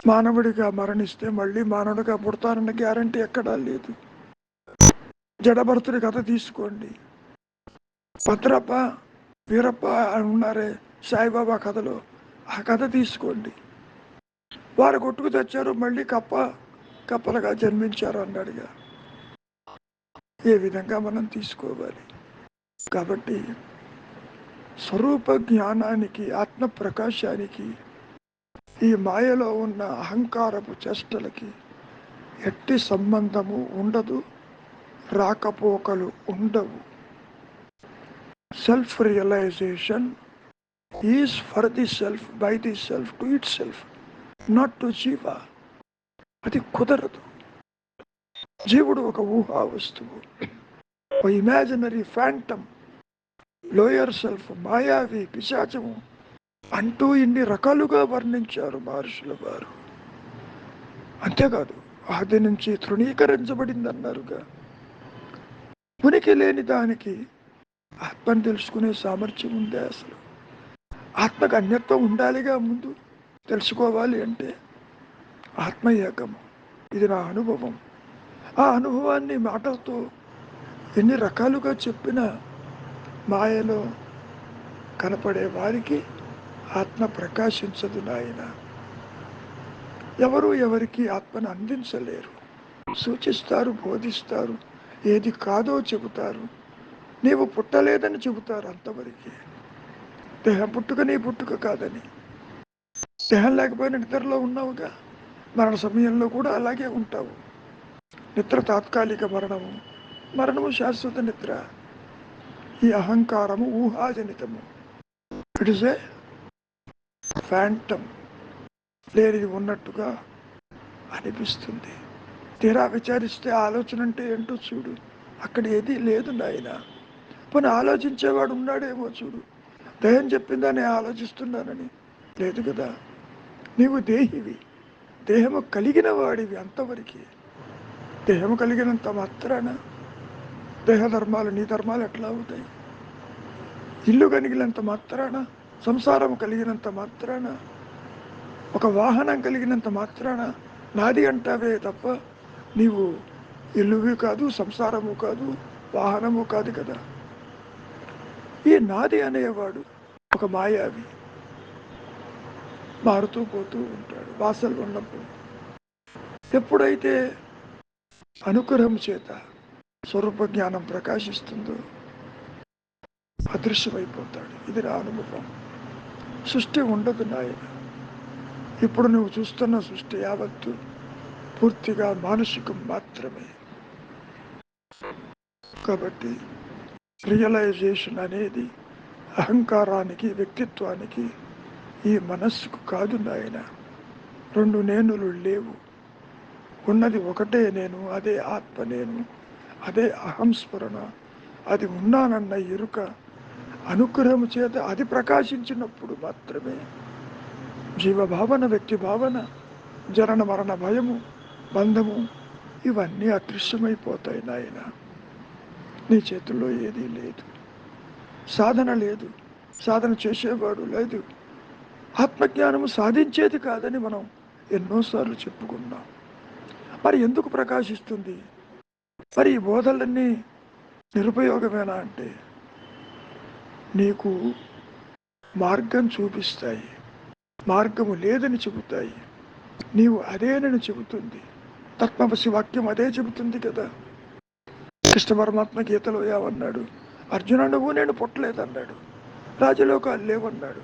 B: మానవుడిగా మరణిస్తే మళ్ళీ మానవుడిగా పుడతానన్న గ్యారంటీ ఎక్కడా లేదు. జడభరతుడి కథ తీసుకోండి. భద్రప్ప, వీరప్ప అని ఉన్నారే సాయిబాబా కథలో, ఆ కథ తీసుకోండి. వారు కొట్టుకు తెచ్చారు, మళ్ళీ కప్పలుగా జన్మించారు అన్నాడుగా. ఏ విధంగా మనం తీసుకోవాలి? కాబట్టి స్వరూప జ్ఞానానికి, ఆత్మ ప్రకాశానికి, ఈ మాయలో ఉన్న అహంకారపు చేష్టలకి ఎట్టి సంబంధము ఉండదు, రాకపోకలు ఉండవు. Self realisation is for the self, by the self, to itself, not to జీవ. అది కుదరదు. జీవుడు ఒక ఊహా వస్తువు, ఒక ఇమాజినరీ ఫ్యాంటమ్, లోయర్ సెల్ఫ్, మాయావి, పిశాచము అంటూ ఇన్ని రకాలుగా వర్ణించారు మహర్షుల వారు. అంతేకాదు, ఆది నుంచి తృణీకరించబడింది అన్నారుగా. ఉనికి లేని దానికి ఆత్మను తెలుసుకునే సామర్థ్యం ఉందే? అసలు ఆత్మకు అన్యత్వం ఉండాలిగా. ముందు తెలుసుకోవాలి అంటే ఆత్మ ఏకము. ఇది నా అనుభవం. ఆ అనుభవాన్ని మాటలతో ఎన్ని రకాలుగా చెప్పినా మాయలో కనపడే వారికి ఆత్మ ప్రకాశించదు నాయన. ఎవరు ఎవరికి ఆత్మను అందించలేరు. సూచిస్తారు, బోధిస్తారు, ఏది కాదో చెబుతారు, నీవు పుట్టలేదని చెబుతారు. అంతవరకే. దేహం పుట్టుక నీ పుట్టుక కాదని. దేహం లేకపోయినా నిద్రలో ఉన్నావుగా, మరణ సమయంలో కూడా అలాగే ఉంటావు. నిద్ర తాత్కాలిక మరణము, మరణము శాశ్వత నిద్ర. ఈ అహంకారము ఊహాజనితము. ఇట్ ఇస్ ఏ ఫ్యాంటమ్, లేనిది ఉన్నట్టుగా అనిపిస్తుంది. తీరా విచారిస్తే ఆలోచన అంటే ఏంటో చూడు, అక్కడ ఏది లేదు నాయన. పోనీ ఆలోచించేవాడు ఉన్నాడేమో చూడు. దయ్యం చెప్పిందా నేను ఆలోచిస్తున్నానని? లేదు కదా. నీవు దేహివి, దేహము కలిగిన వాడివి. అంతవరకు దేహము కలిగినంత మాత్రాన దేహ ధర్మాలు నీ ధర్మాలు ఎట్లా అవుతాయి? ఇల్లు కలిగినంత మాత్రాన, సంసారం కలిగినంత మాత్రాన, ఒక వాహనం కలిగినంత మాత్రాన నాది అంటావే తప్ప నీవు ఇల్లువి కాదు, సంసారము కాదు, వాహనము కాదు కదా. ఈ నాది అనేవాడు ఒక మాయావి, మారుతూ పోతూ ఉంటాడు వాసనలు ఉన్నప్పుడు. ఎప్పుడైతే అనుగ్రహం చేత స్వరూప జ్ఞానం ప్రకాశిస్తుందో అదృశ్యమైపోతాడు. ఇది నా అనుభవం. సృష్టి ఉండదు నాయన. ఇప్పుడు నువ్వు చూస్తున్న సృష్టి యావత్తు పూర్తిగా మానసికం మాత్రమే. కాబట్టి రియలైజేషన్ అనేది అహంకారానికి, వ్యక్తిత్వానికి, ఈ మనస్సుకు కాదు నాయన. రెండు నేనులు లేవు. ఉన్నది ఒకటే నేను, అదే ఆత్మ నేను, అదే అహంస్మరణ. అది ఉన్నానన్న ఎరుక అనుగ్రహం చేత అది ప్రకాశించినప్పుడు మాత్రమే జీవభావన, వ్యక్తి భావన, జనన మరణ భయము, బంధము ఇవన్నీ అదృశ్యమైపోతాయి నాయన. నీ చేతుల్లో ఏదీ లేదు. సాధన లేదు, సాధన చేసేవాడు లేదు. ఆత్మజ్ఞానము సాధించేది కాదని మనం ఎన్నోసార్లు చెప్పుకున్నాం. మరి ఎందుకు ప్రకాశిస్తుంది? మరి ఈ బోధలన్నీ నిరుపయోగమేనా అంటే నీకు మార్గం చూపిస్తాయి, మార్గము లేదని చెబుతాయి. నీవు అదేనని చెబుతుంది. తత్వమసి వాక్యం అదే చెబుతుంది కదా. కృష్ణ పరమాత్మ గీతలో ఏమన్నాడు? అర్జున, నువ్వు నేను పుట్టలేదన్నాడు, రాజలోకాలు లేవన్నాడు.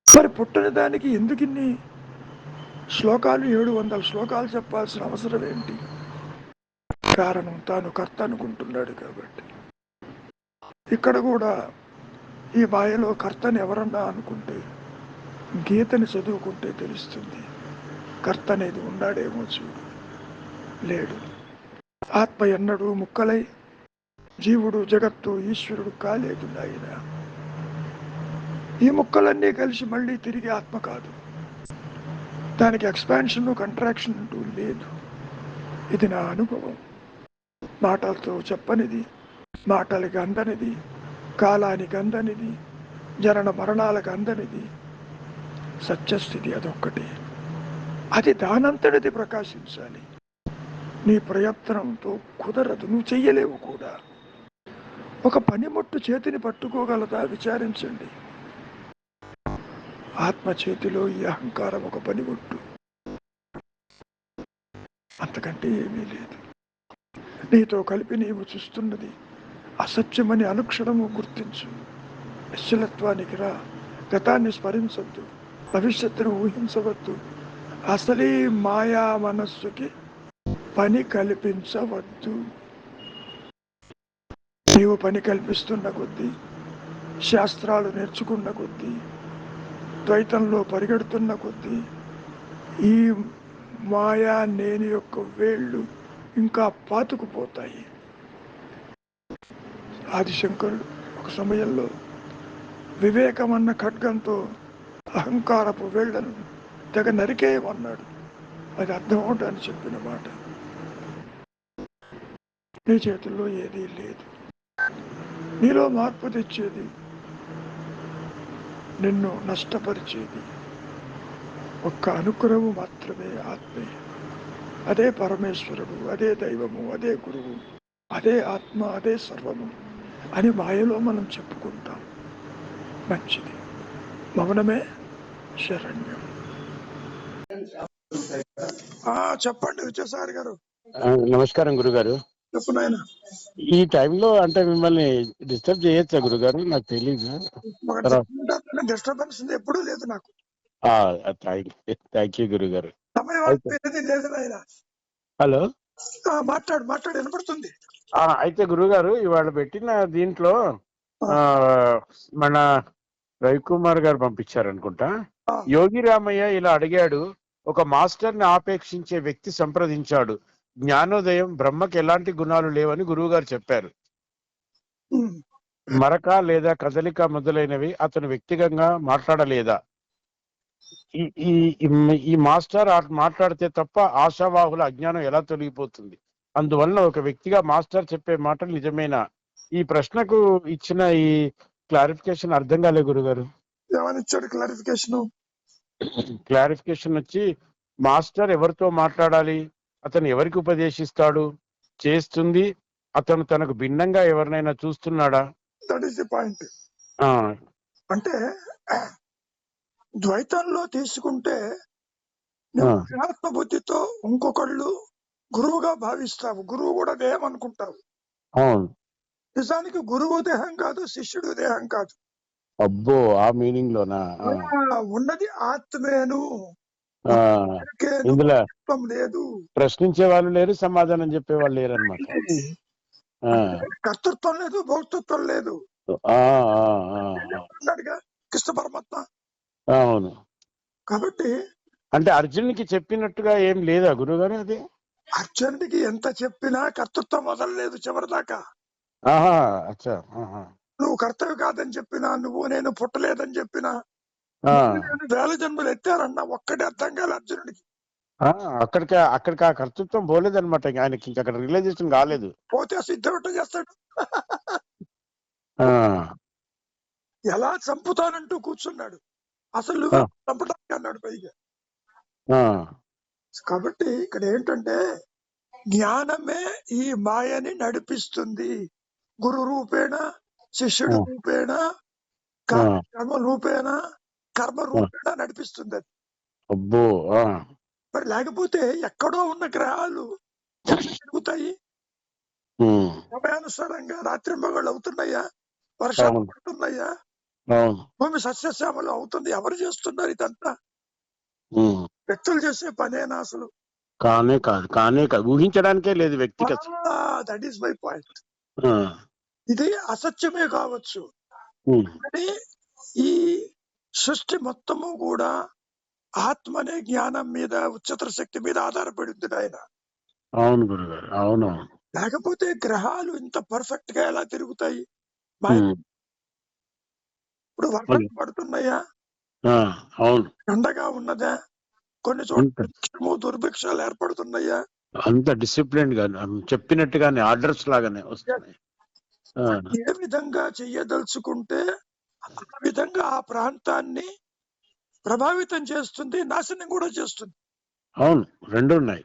B: మరి పుట్టని దానికి ఎందుకు ఇన్ని శ్లోకాలు, 700 శ్లోకాలు చెప్పాల్సిన అవసరం ఏంటి? కారణం తాను కర్త అనుకుంటున్నాడు కాబట్టి. ఇక్కడ కూడా ఈ మాయలో కర్తని ఎవరన్నా అనుకుంటే గీతని చదువుకుంటే తెలుస్తుంది. కర్త అనేది ఉన్నాడేమో చూడు, లేడు. ఆత్మ ఎన్నడూ ముక్కలై జీవుడు, జగత్తు, ఈశ్వరుడు కాలేదు నాయన. ఈ ముక్కలన్నీ కలిసి మళ్ళీ తిరిగి ఆత్మ కాదు. దానికి ఎక్స్పాన్షన్, కంట్రాక్షన్ అంటూ లేదు. ఇది నా అనుభవం. మాటలతో చెప్పనిది, మాటలకి అందనిది, కాలానికి అందనిది, జనన మరణాలకు అందనిది సత్యస్థితి అదొక్కటి. అది దానంతటిది ప్రకాశించాలి. నీ ప్రయత్నంతో కుదరదు, నువ్వు చెయ్యలేవు కూడా. ఒక పనిముట్టు చేతిని పట్టుకోగలదా? విచారించండి. ఆత్మ చేతిలో ఈ అహంకారం ఒక పనిముట్టు, అంతకంటే ఏమీ లేదు. నీతో కలిపి నీవు చూస్తున్నది అసత్యమని అనుక్షణము గుర్తించు. నిశ్చలత్వానికి రా. గతాన్ని స్మరించవద్దు, భవిష్యత్తును ఊహించవద్దు. అసలీ మాయా మనస్సుకి పని కల్పించవద్దు. నీవు పని కల్పిస్తున్న కొద్దీ, శాస్త్రాలు నేర్చుకున్న కొద్దీ, ద్వైతంలో పరిగెడుతున్న కొద్దీ ఈ మాయా నేను యొక్క వేళ్ళు ఇంకా పాతుకుపోతాయి. ఆదిశంకరుడు ఒక సమయంలో వివేకమన్న ఖడ్గంతో అహంకారపు వేళ్లను తెగ నరికేయమన్నాడు. అది అర్థం అవటాన్ని చెప్పిన మాట. నీ చేతుల్లో ఏదీ లేదు. నీలో మార్పు తెచ్చేది, నిన్ను నష్టపరిచేది ఒక్క అనుగ్రహము మాత్రమే, ఆత్మే. అదే పరమేశ్వరుడు, అదే దైవము, అదే గురువు, అదే ఆత్మ, అదే సర్వము అని మాయలో మనం చెప్పుకుంటాం. మంచిది. మౌనమే శరణ్యం. చెప్పండి విజయసారి గారు.
C: నమస్కారం గురుగారు.
B: చెప్పు నాయన.
C: ఈ టైంలో అంటే మిమ్మల్ని డిస్టర్బ్ చేయొచ్చా గురుగారు? నాకు తెలియదు.
B: డిస్టర్బెన్స్ ఎప్పుడూ లేదు నాకు.
C: థ్యాంక్ యూ గురుగారు.
B: సమయం లేదు నాయన.
C: హలో,
B: మాట్లాడు మాట్లాడు, వినపడుతుంది.
C: అయితే గురుగారు ఇవాళ పెట్టిన దీంట్లో మన రవికుమార్ గారు పంపించారనుకుంటా. యోగి రామయ్య ఇలా అడిగాడు: ఒక మాస్టర్ ని ఆపేక్షించే వ్యక్తి సంప్రదించాడు. జ్ఞానోదయం, బ్రహ్మకి ఎలాంటి గుణాలు లేవని గురువు గారు చెప్పారు. మరక లేదా కదలిక మొదలైనవి అతను వ్యక్తిగతంగా మాట్లాడలేదా? ఈ మాస్టర్ మాట్లాడితే తప్ప ఆశావాహుల అజ్ఞానం ఎలా తొలగిపోతుంది? అందువలన ఒక వ్యక్తిగా మాస్టర్ చెప్పే మాటలు నిజమేనా? ఈ ప్రశ్నకు ఇచ్చిన ఈ క్లారిఫికేషన్ అర్థం కాలే గురుగారు.
B: ఏమనిచ్చాడు క్లారిఫికేషన్?
C: క్లారిఫికేషన్ వచ్చి, మాస్టర్ ఎవరితో మాట్లాడాలి, అతను ఎవరికి ఉపదేశిస్తాడు, చేస్తుంది అతను తనకు భిన్నంగా ఎవరినైనా చూస్తున్నాడా?
B: That is the point. అంటే ద్వైతంలో తీసుకుంటే ఆత్మ బుద్ధితో ఇంకొకళ్ళు గురువుగా భావిస్తావు, గురువు కూడా దేహం అనుకుంటావు. నిజానికి గురువు దేహం కాదు, శిష్యుడు దేహం కాదు.
C: అబ్బో, ఆ మీనింగ్ లోనా?
B: ఉన్నది ఆత్మేను.
C: ఇందులో
B: లేదు,
C: ప్రశ్నించే వాళ్ళు లేరు, సమాధానం చెప్పే వాళ్ళు లేరు అనమాట.
B: కర్తృత్వం లేదు, భోక్తృత్వం లేదు. కృష్ణ పరమాత్మ.
C: అవును.
B: కాబట్టి
C: అంటే అర్జునుడికి చెప్పినట్టుగా ఏం లేదా గురుగారు? అది
B: అర్జునుడికి ఎంత చెప్పినా కర్తృత్వం వదలలేదు చివరిదాకా. నువ్వు కర్తవ్య కాదని చెప్పినా, నువ్వు నేను పుట్టలేదని చెప్పినా, వేల జన్మలు ఎత్తారన్నా ఒక్కటి అర్థం కాలే అర్జునుడికి.
C: అక్కడికి ఆ కర్తృత్వం పోలేదన్నమాట. ఆయనకి ఇంకా అక్కడ రియలైజేషన్ కాలేదు.
B: పోతే సిద్ధపట్ట చేస్తాడు. ఎలా చంపుతానంటూ కూర్చున్నాడు. అసలు నువ్వు చంపడానికి అన్నాడు పైగా. కాబట్టి ఇక్కడ ఏంటంటే జ్ఞానమే ఈ మాయని నడిపిస్తుంది. గురు రూపేణ, శిష్యుడు రూపేణ, కర్మ రూపేణ, కర్మ రూపేణ నడిపిస్తుంది అది.
C: అబ్బో.
B: మరి లేకపోతే ఎక్కడో ఉన్న గ్రహాలు తిరుగుతాయి, సమయానుసారంగా రాత్రింబగళ్ళు అవుతున్నాయా, వర్షాలు పడుతున్నాయా, భూమి సస్యశ్యామలు అవుతుంది. ఎవరు చేస్తున్నారు ఇదంతా? వ్యక్తులు చేసే పనేనా అసలు?
C: కానే కాదు, ఊహించడానికే లేదు వ్యక్తికి.
B: That is my point. ఇది అసత్యమే కావచ్చు, కానీ ఈ సృష్టి మొత్తము కూడా ఆత్మ అనే జ్ఞానం మీద, ఉच्चतर శక్తి మీద ఆధారపడింది ఆయన.
C: అవును గురుగారు, అవును.
B: లేకపోతే గ్రహాలు ఇంత పర్ఫెక్ట్ గా ఎలా తిరుగుతాయి? ఇప్పుడు వర్షాలు పడుతున్నాయా?
C: అవును.
B: ఎండగా ఉన్నదా? కొన్ని చోట్ల దుర్భిక్షాలు ఏర్పడుతున్నాయా?
C: అంత డిసిప్లిన్ గా చెప్పినట్టుగానే ఆర్డర్స్ లాగానే వస్తున్నాయి.
B: ఏ విధంగా చెయ్యదలుచుకుంటే ఆ విధంగా ఆ ప్రాంతాన్ని ప్రభావితం చేస్తుంది, నాశనం కూడా చేస్తుంది.
C: అవును, రెండు ఉన్నాయి.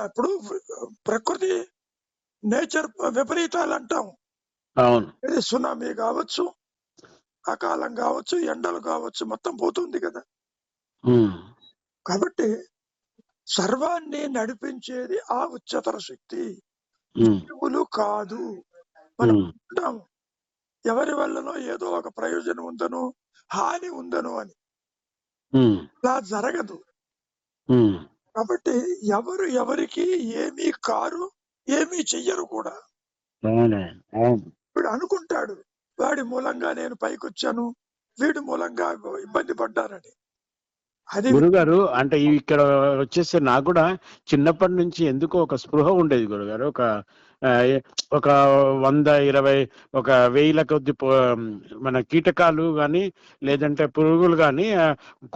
B: ఇప్పుడు ప్రకృతి నేచర్ విపరీతాలు అంటాం.
C: అవును.
B: ఇది సునామీ కావచ్చు, అకాలం కావచ్చు, ఎండలు కావచ్చు, మొత్తం పోతుంది కదా. కాబట్టి సర్వాన్ని నడిపించేది ఆ ఉच्चतर శక్తి, జీవులు కాదు. మనం అంటాం ఎవరి వల్లనో ఏదో ఒక ప్రయోజనం ఉందనో, హాని ఉందనో అని. అలా జరగదు. కాబట్టి ఎవరు ఎవరికి ఏమీ కారు, ఏమీ చెయ్యరు కూడా.
C: అవును అవును
B: వీడు అనుకుంటాడు వాడి మూలంగా నేను పైకొచ్చాను, వీడి మూలంగా ఇబ్బంది పడ్డానని. అది
C: గురుగారు అంటే ఇక్కడ వచ్చేసి నాకు కూడా చిన్నప్పటి నుంచి ఎందుకో ఒక స్పృహ ఉండేది గురుగారు. ఆ, ఒక 100, 20, ఒక 1000 కొద్ది మన కీటకాలు కానీ లేదంటే పురుగులు కానీ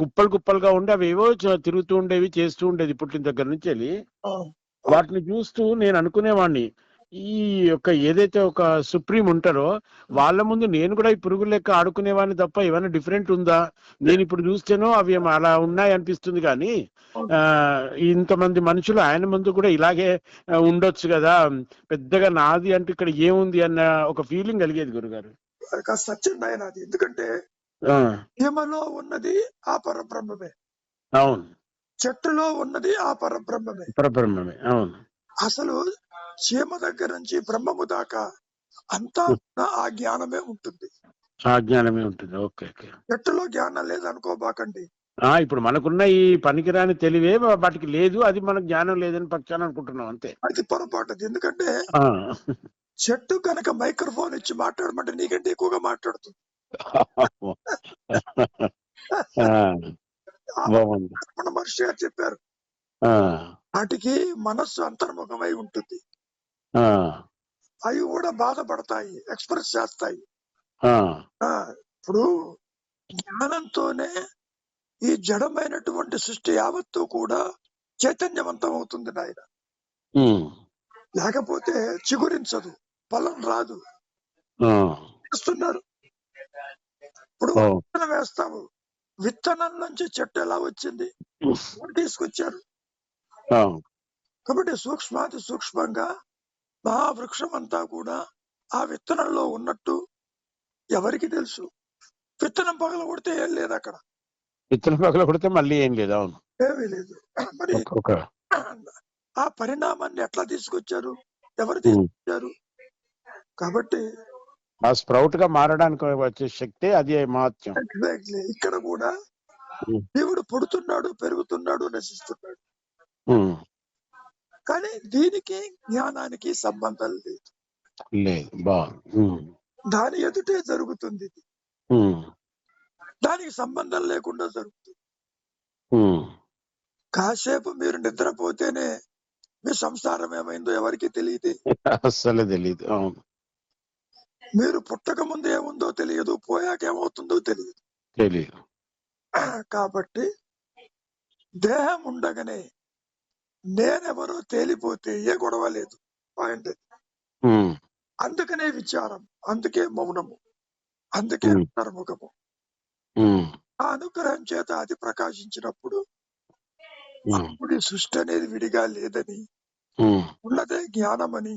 C: కుప్పలు కుప్పలుగా ఉండి అవి ఏవో తిరుగుతూ ఉండేవి, చేస్తూ ఉండేది పుట్టిన దగ్గర నుంచి వెళ్ళి. వాటిని చూస్తూ నేను అనుకునేవాడిని, ఈ యొక్క ఏదైతే ఒక సుప్రీం ఉంటారో వాళ్ళ ముందు నేను కూడా ఈ పురుగుల లెక్క ఆడుకునేవాడిని తప్ప ఏమైనా డిఫరెంట్ ఉందా? నేను ఇప్పుడు చూస్తేనో అవి అలా ఉన్నాయి అనిపిస్తుంది కానీ ఇంతమంది మనుషులు ఆయన ముందు కూడా ఇలాగే ఉండొచ్చు కదా, పెద్దగా నాది అంటూ ఇక్కడ ఏముంది అన్న ఒక ఫీలింగ్ కలిగేది గురుగారు.
B: సత్యం ఆయన అది. ఎందుకంటే చీమలో ఉన్నది ఆ పరబ్రహ్మమే,
C: అవును,
B: చెట్టులో ఉన్నది ఆ పరబ్రహ్మమే.
C: పరబ్రహ్మమే అవును.
B: అసలు చీమ దగ్గర నుంచి బ్రహ్మము దాకా అంతా ఆ జ్ఞానమే ఉంటుంది.
C: ఆ జ్ఞానమే ఉంటుంది. Okay okay.
B: చెట్టులో జ్ఞానం లేదనుకోబాకండి.
C: ఇప్పుడు మనకున్న ఈ పనికిరాని తెలివే వాటికి లేదు, అది మనకు జ్ఞానం లేదని పక్షాన్ని అనుకుంటున్నాం అంతే.
B: అది పొరపాటు. ఎందుకంటే చెట్టు కనుక మైక్రోఫోన్ ఇచ్చి మాట్లాడమంటే నీకంటే ఎక్కువగా మాట్లాడుతుంది. మహర్షి గారు చెప్పారు, వాటికి మనస్సు అంతర్ముఖమై ఉంటుంది, అవి కూడా బాధపడతాయి, ఎక్స్ప్రెస్ చేస్తాయి. ఇప్పుడు జ్ఞానంతోనే ఈ జడమైనటువంటి సృష్టి యావత్తు కూడా చైతన్యవంతం అవుతుంది నాయన. లేకపోతే చిగురించదు, ఫలం రాదు. వేస్తున్నారు, ఇప్పుడు విత్తనం వేస్తాము, విత్తనం నుంచి చెట్టు ఎలా వచ్చింది? తీసుకొచ్చారు. కాబట్టి సూక్ష్మాతి సూక్ష్మంగా మహావృక్షం అంతా కూడా ఆ విత్తనంలో ఉన్నట్టు ఎవరికి తెలుసు? విత్తనం పగల కొడితే ఏం లేదు, అక్కడ
C: విత్తనం పగల కొడితే మళ్ళీ ఏం లేదు. అవును,
B: ఏమీ లేదు. మరి ఆ పరిణామాన్ని ఎట్లా తీసుకొచ్చారు? ఎవరు తీసుకొచ్చారు? కాబట్టి
C: ఆ స్ప్రౌట్ గా మారడానికి వచ్చే శక్తి అది మహత్యం.
B: ఎగ్జాక్ట్లీ. ఇక్కడ కూడా దేవుడు పుడుతున్నాడు, పెరుగుతున్నాడు, నశిస్తున్నాడు, కానీ దీనికి జ్ఞానానికి సంబంధం లేదు. దాని ఎదుటే జరుగుతుంది, దానికి సంబంధం లేకుండా జరుగుతుంది. కాసేపు మీరు నిద్రపోతేనే మీ సంసారం ఏమైందో ఎవరికి తెలియదు,
C: అస్సలు తెలియదు.
B: మీరు పుట్టక ముందు ఏముందో తెలియదు, పోయాక ఏమవుతుందో తెలియదు. కాబట్టి దేహం ఉండగానే నేనెవరో తేలిపోతే ఏ గొడవ లేదు. పాయింట్. అందుకనే విచారం, అందుకే మౌనము, అందుకే అంతర్ముఖము. ఆ అనుగ్రహం చేత అది ప్రకాశించినప్పుడు అప్పుడు సృష్టి అనేది విడిగా లేదని, ఉన్నదే జ్ఞానమని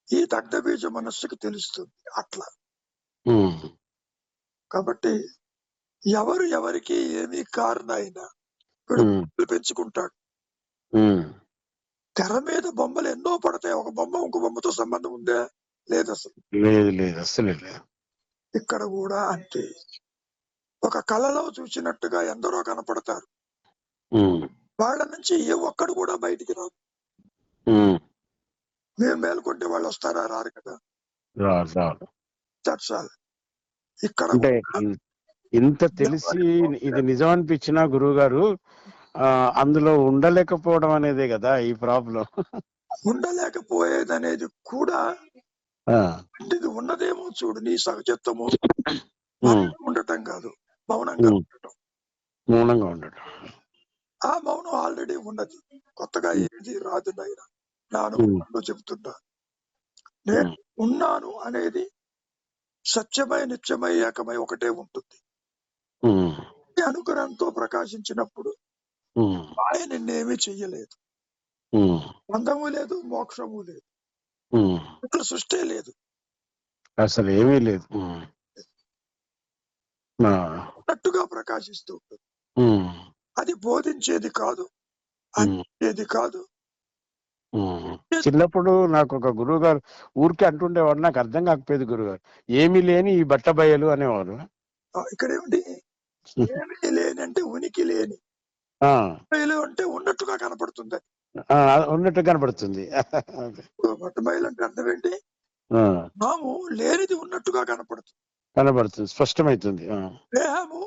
B: ఈ దగ్ధబీజ మనస్సుకు తెలుస్తుంది. అట్లా కాబట్టి ఎవరు ఎవరికి ఏమీ కారణైనా వీడు పెంచుకుంటాడు. తెర మీద బొమ్మలు ఎన్నో పడతాయి, ఒక బొమ్మ ఇంకో బొమ్మతో సంబంధం ఉందా? లేదు, అసలు లేదు. ఇక్కడ కూడా అంతే. ఒక కళలో చూసినట్టుగా ఎందరో కనపడతారు, వాళ్ళ నుంచి ఏ ఒక్కడు కూడా బయటికి రాదు. మేము మేల్కొంటే వాళ్ళు వస్తారా? రారు కదా. ఇక్కడ
C: ఇంత తెలిసి ఇది నిజం అనిపించిన గురువు గారు అందులో ఉండలేకపోవడం అనేదే కదా ఈ ప్రాబ్లం.
B: ఉండలేకపోయేదనేది కూడా ఇది ఉన్నదేమో చూడు, నీ సహజత్వము ఉండటం కాదు, మౌనంగా ఉండటం. ఆ మౌనం ఆల్రెడీ ఉన్నది, కొత్తగా ఏది రాదు నాయన. నా అనుభవంలో చెబుతున్నా, నేను ఉన్నాను అనేది సత్యమై నిత్యమై ఏకమై ఒకటే ఉంటుంది. ఈ అనుగ్రహంతో ప్రకాశించినప్పుడు ఆయన నిన్నేమీ చెయ్యలేదు, బంధము లేదు, మోక్షము లేదు, ఇట్లా సృష్టి లేదు,
C: అసలు ఏమీ లేదు,
B: అన్నట్టుగా ప్రకాశిస్తూ ఉంటుంది. అది బోధించేది కాదు, అంచేది కాదు.
C: చిన్నప్పుడు నాకు ఒక గురువు గారు ఊరికి అంటుండేవాడు, నాకు అర్థం కాకపోయేది గురుగారు, ఏమీ లేని ఈ బట్ట బయలు అనేవారు.
B: ఇక్కడ ఏమిటి ఏమీ లేని అంటే ఉనికి లేని,
C: ఆ,
B: బయలు అంటే ఉన్నట్టుగా కనపడుతుంది.
C: ఆ, ఉన్నట్టు కనబడుతుంది.
B: బట్ట బయలు అంటే అర్థం ఏంటి?
C: ఆ,
B: నాము లేనిది ఉన్నట్టుగా కనపడుతుంది.
C: కనబడుతుంది, స్పష్టమవుతుంది.
B: దేహము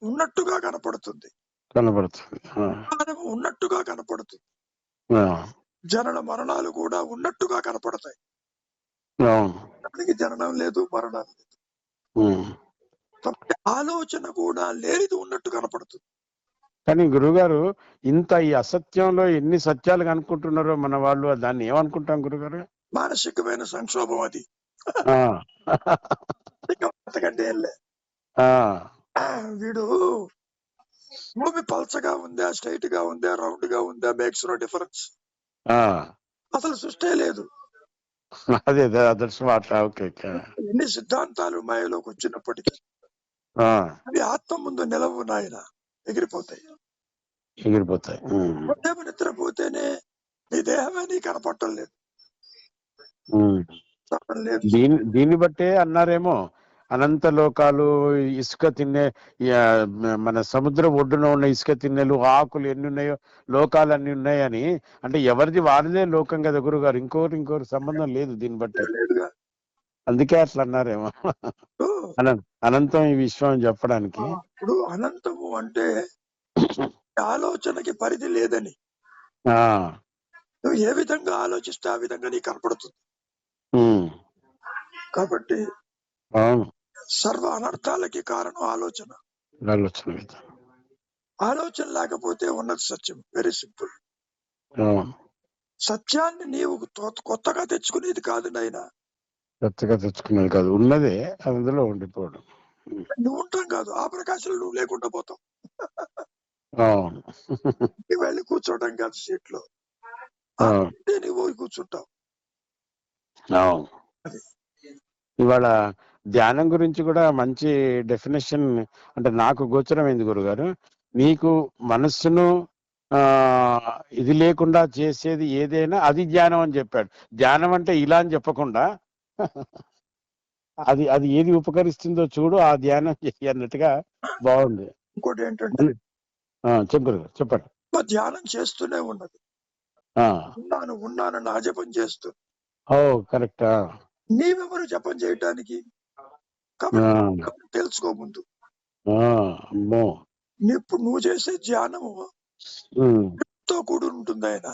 B: ఉన్నట్టుగా కనపడుతుంది.
C: కనబడుతుంది.
B: జ్ఞానము ఉన్నట్టుగా కనపడుతుంది.
C: ఆ,
B: జనన మరణాలు కూడా ఉన్నట్టుగా కనపడతాయి.
C: అవును.
B: దానికి జననం లేదు, మరణం లేదు.
C: ఉమ్.
B: కాబట్టి ఆలోచన కూడా లేనిది ఉన్నట్టు కనపడుతుంది.
C: కానీ గురుగారు, ఇంత ఈ అసత్యంలో ఎన్ని సత్యాలు కనుక్కుంటున్నారో మన వాళ్ళు, దాన్ని ఏమనుకుంటాం గురుగారు?
B: మానసికమైన సంక్షోభం అది.
C: ఆ,
B: అంతకంటే ఏం లే.
C: ఆ,
B: వీడు భూమి పల్చగా ఉందా, స్ట్రైట్ గా ఉందా, రౌండ్ గా ఉందా, మేక్స్ నో డిఫరెన్స్.
C: ఆ,
B: అసలు సృష్టే లేదు.
C: అదే దట్స్ వాట్. ఓకే.
B: ఎన్ని సిద్ధాంతాలు మాయలోకి వచ్చినప్పటికీ అవి ఆత్మ ముందు నిలవు నాయన, ఎగిరిపోతాయి.
C: ఎగిరిపోతాయి.
B: ఉదయం నిద్రపోతేనే నీ దేహమే నీ కనపడటం లేదు. లేదు.
C: దీన్ని బట్టే అన్నారేమో, అనంత లోకాలు, ఇసుక తిన్నే, మన సముద్రం ఒడ్డున ఉన్న ఇసుక తిన్నెలు, ఆకులు ఎన్ని ఉన్నాయో, లోకాలు అన్ని ఉన్నాయని. అంటే ఎవరిది వారిదే లోకం కదా గురుగారు, ఇంకోరి సంబంధం లేదు దీన్ని బట్టి.
B: లేదుగా.
C: అందుకే అట్లా అన్నారేమో అనంతం ఈ విశ్వం చెప్పడానికి.
B: ఇప్పుడు అనంతము అంటే ఆలోచనకి పరిధి లేదని. నువ్వు ఏ విధంగా ఆలోచిస్తే ఆ విధంగా నీకు కనపడుతుంది. కాబట్టి సర్వ అనర్థాలకి కారణం ఆలోచన. ఆలోచన లేకపోతే ఉన్నది సత్యం. Very simple. సత్యాన్ని నీవు కొత్తగా తెచ్చుకునేది కాదు నాయన.
C: కొత్తగా తెచ్చుకునేది కాదు, ఉన్నదే అందులో ఉండిపోవడం.
B: నువ్వు ఉంటాం కాదు, ఆ ప్రకాశంలో నువ్వు లేకుండా పోతావు. వెళ్ళి కూర్చోవడం కాదు సీట్లో, నువ్వు పోయి కూర్చుంటావు.
C: ఇవాళ ధ్యానం గురించి కూడా మంచి డెఫినేషన్ అంటే నాకు గోచరమైంది గురుగారు. నీకు మనస్సును ఇది లేకుండా చేసేది ఏదైనా అది ధ్యానం అని చెప్పాడు. ధ్యానం అంటే ఇలా అని చెప్పకుండా అది అది ఏది ఉపకరిస్తుందో చూడు, ఆ ధ్యానం అన్నట్టుగా బాగుంది.
B: ఇంకోటి ఏంటంటే
C: చెప్పండి.
B: ధ్యానం చేస్తూనే ఉన్నది. ఉన్నాను నా జపం చేస్తూ.
C: కరెక్ట్.
B: నీవెవరు జపం చేయటానికి? కాబట్టి తెలుసుకో ముందు. ఇప్పుడు నువ్వు చేసే ధ్యానము తో కూడి ఉంటుంది ఆయన.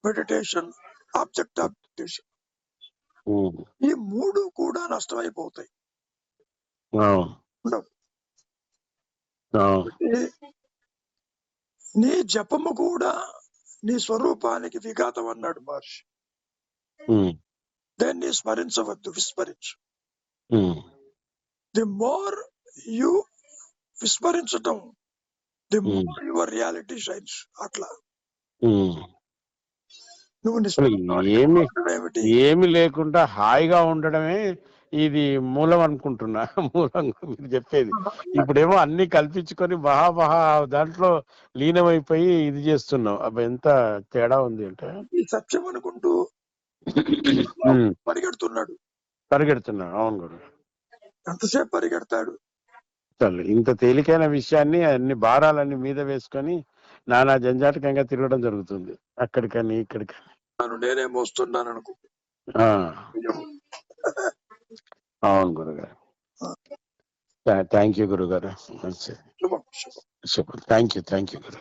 B: మెడిటేషన్, ఆబ్జెక్ట్ ఆబ్జెక్టేషన్, ఈ మూడు కూడా నష్టమైపోతాయి. నీ జపము కూడా నీ స్వరూపానికి విఘాతం అన్నాడు మహర్షి. దాన్ని స్మరించవద్దు, విస్మరించు. ది మోర్ యు విస్మరించటం, the more your reality shines. అట్లా నువ్వు
C: ఏమి లేకుండా హాయిగా ఉండడమే ఇది మూలం అనుకుంటున్నా. మూలం మీరు చెప్పేది. ఇప్పుడేమో అన్ని కల్పించుకొని మహా దాంట్లో లీనమైపోయి ఇది చేస్తున్నాం. అబ్బా ఎంత తేడా ఉంది అంటే.
B: ఈ సత్యం అనుకుంటూ పరిగెడుతున్నాడు.
C: అవును గురు.
B: ఎంతసేపు పరిగెడతాడు?
C: ఇంత తేలికైన విషయాన్ని అన్ని భారాలన్నీ మీద వేసుకొని నానా జంజాటకంగా తిరగడం జరుగుతుంది, అక్కడికని ఇక్కడికని.
B: నేనే మోస్తున్నాను అనుకో.
C: అవును గురుగారు. థ్యాంక్ యూ గురుగారు. Thank you Guru.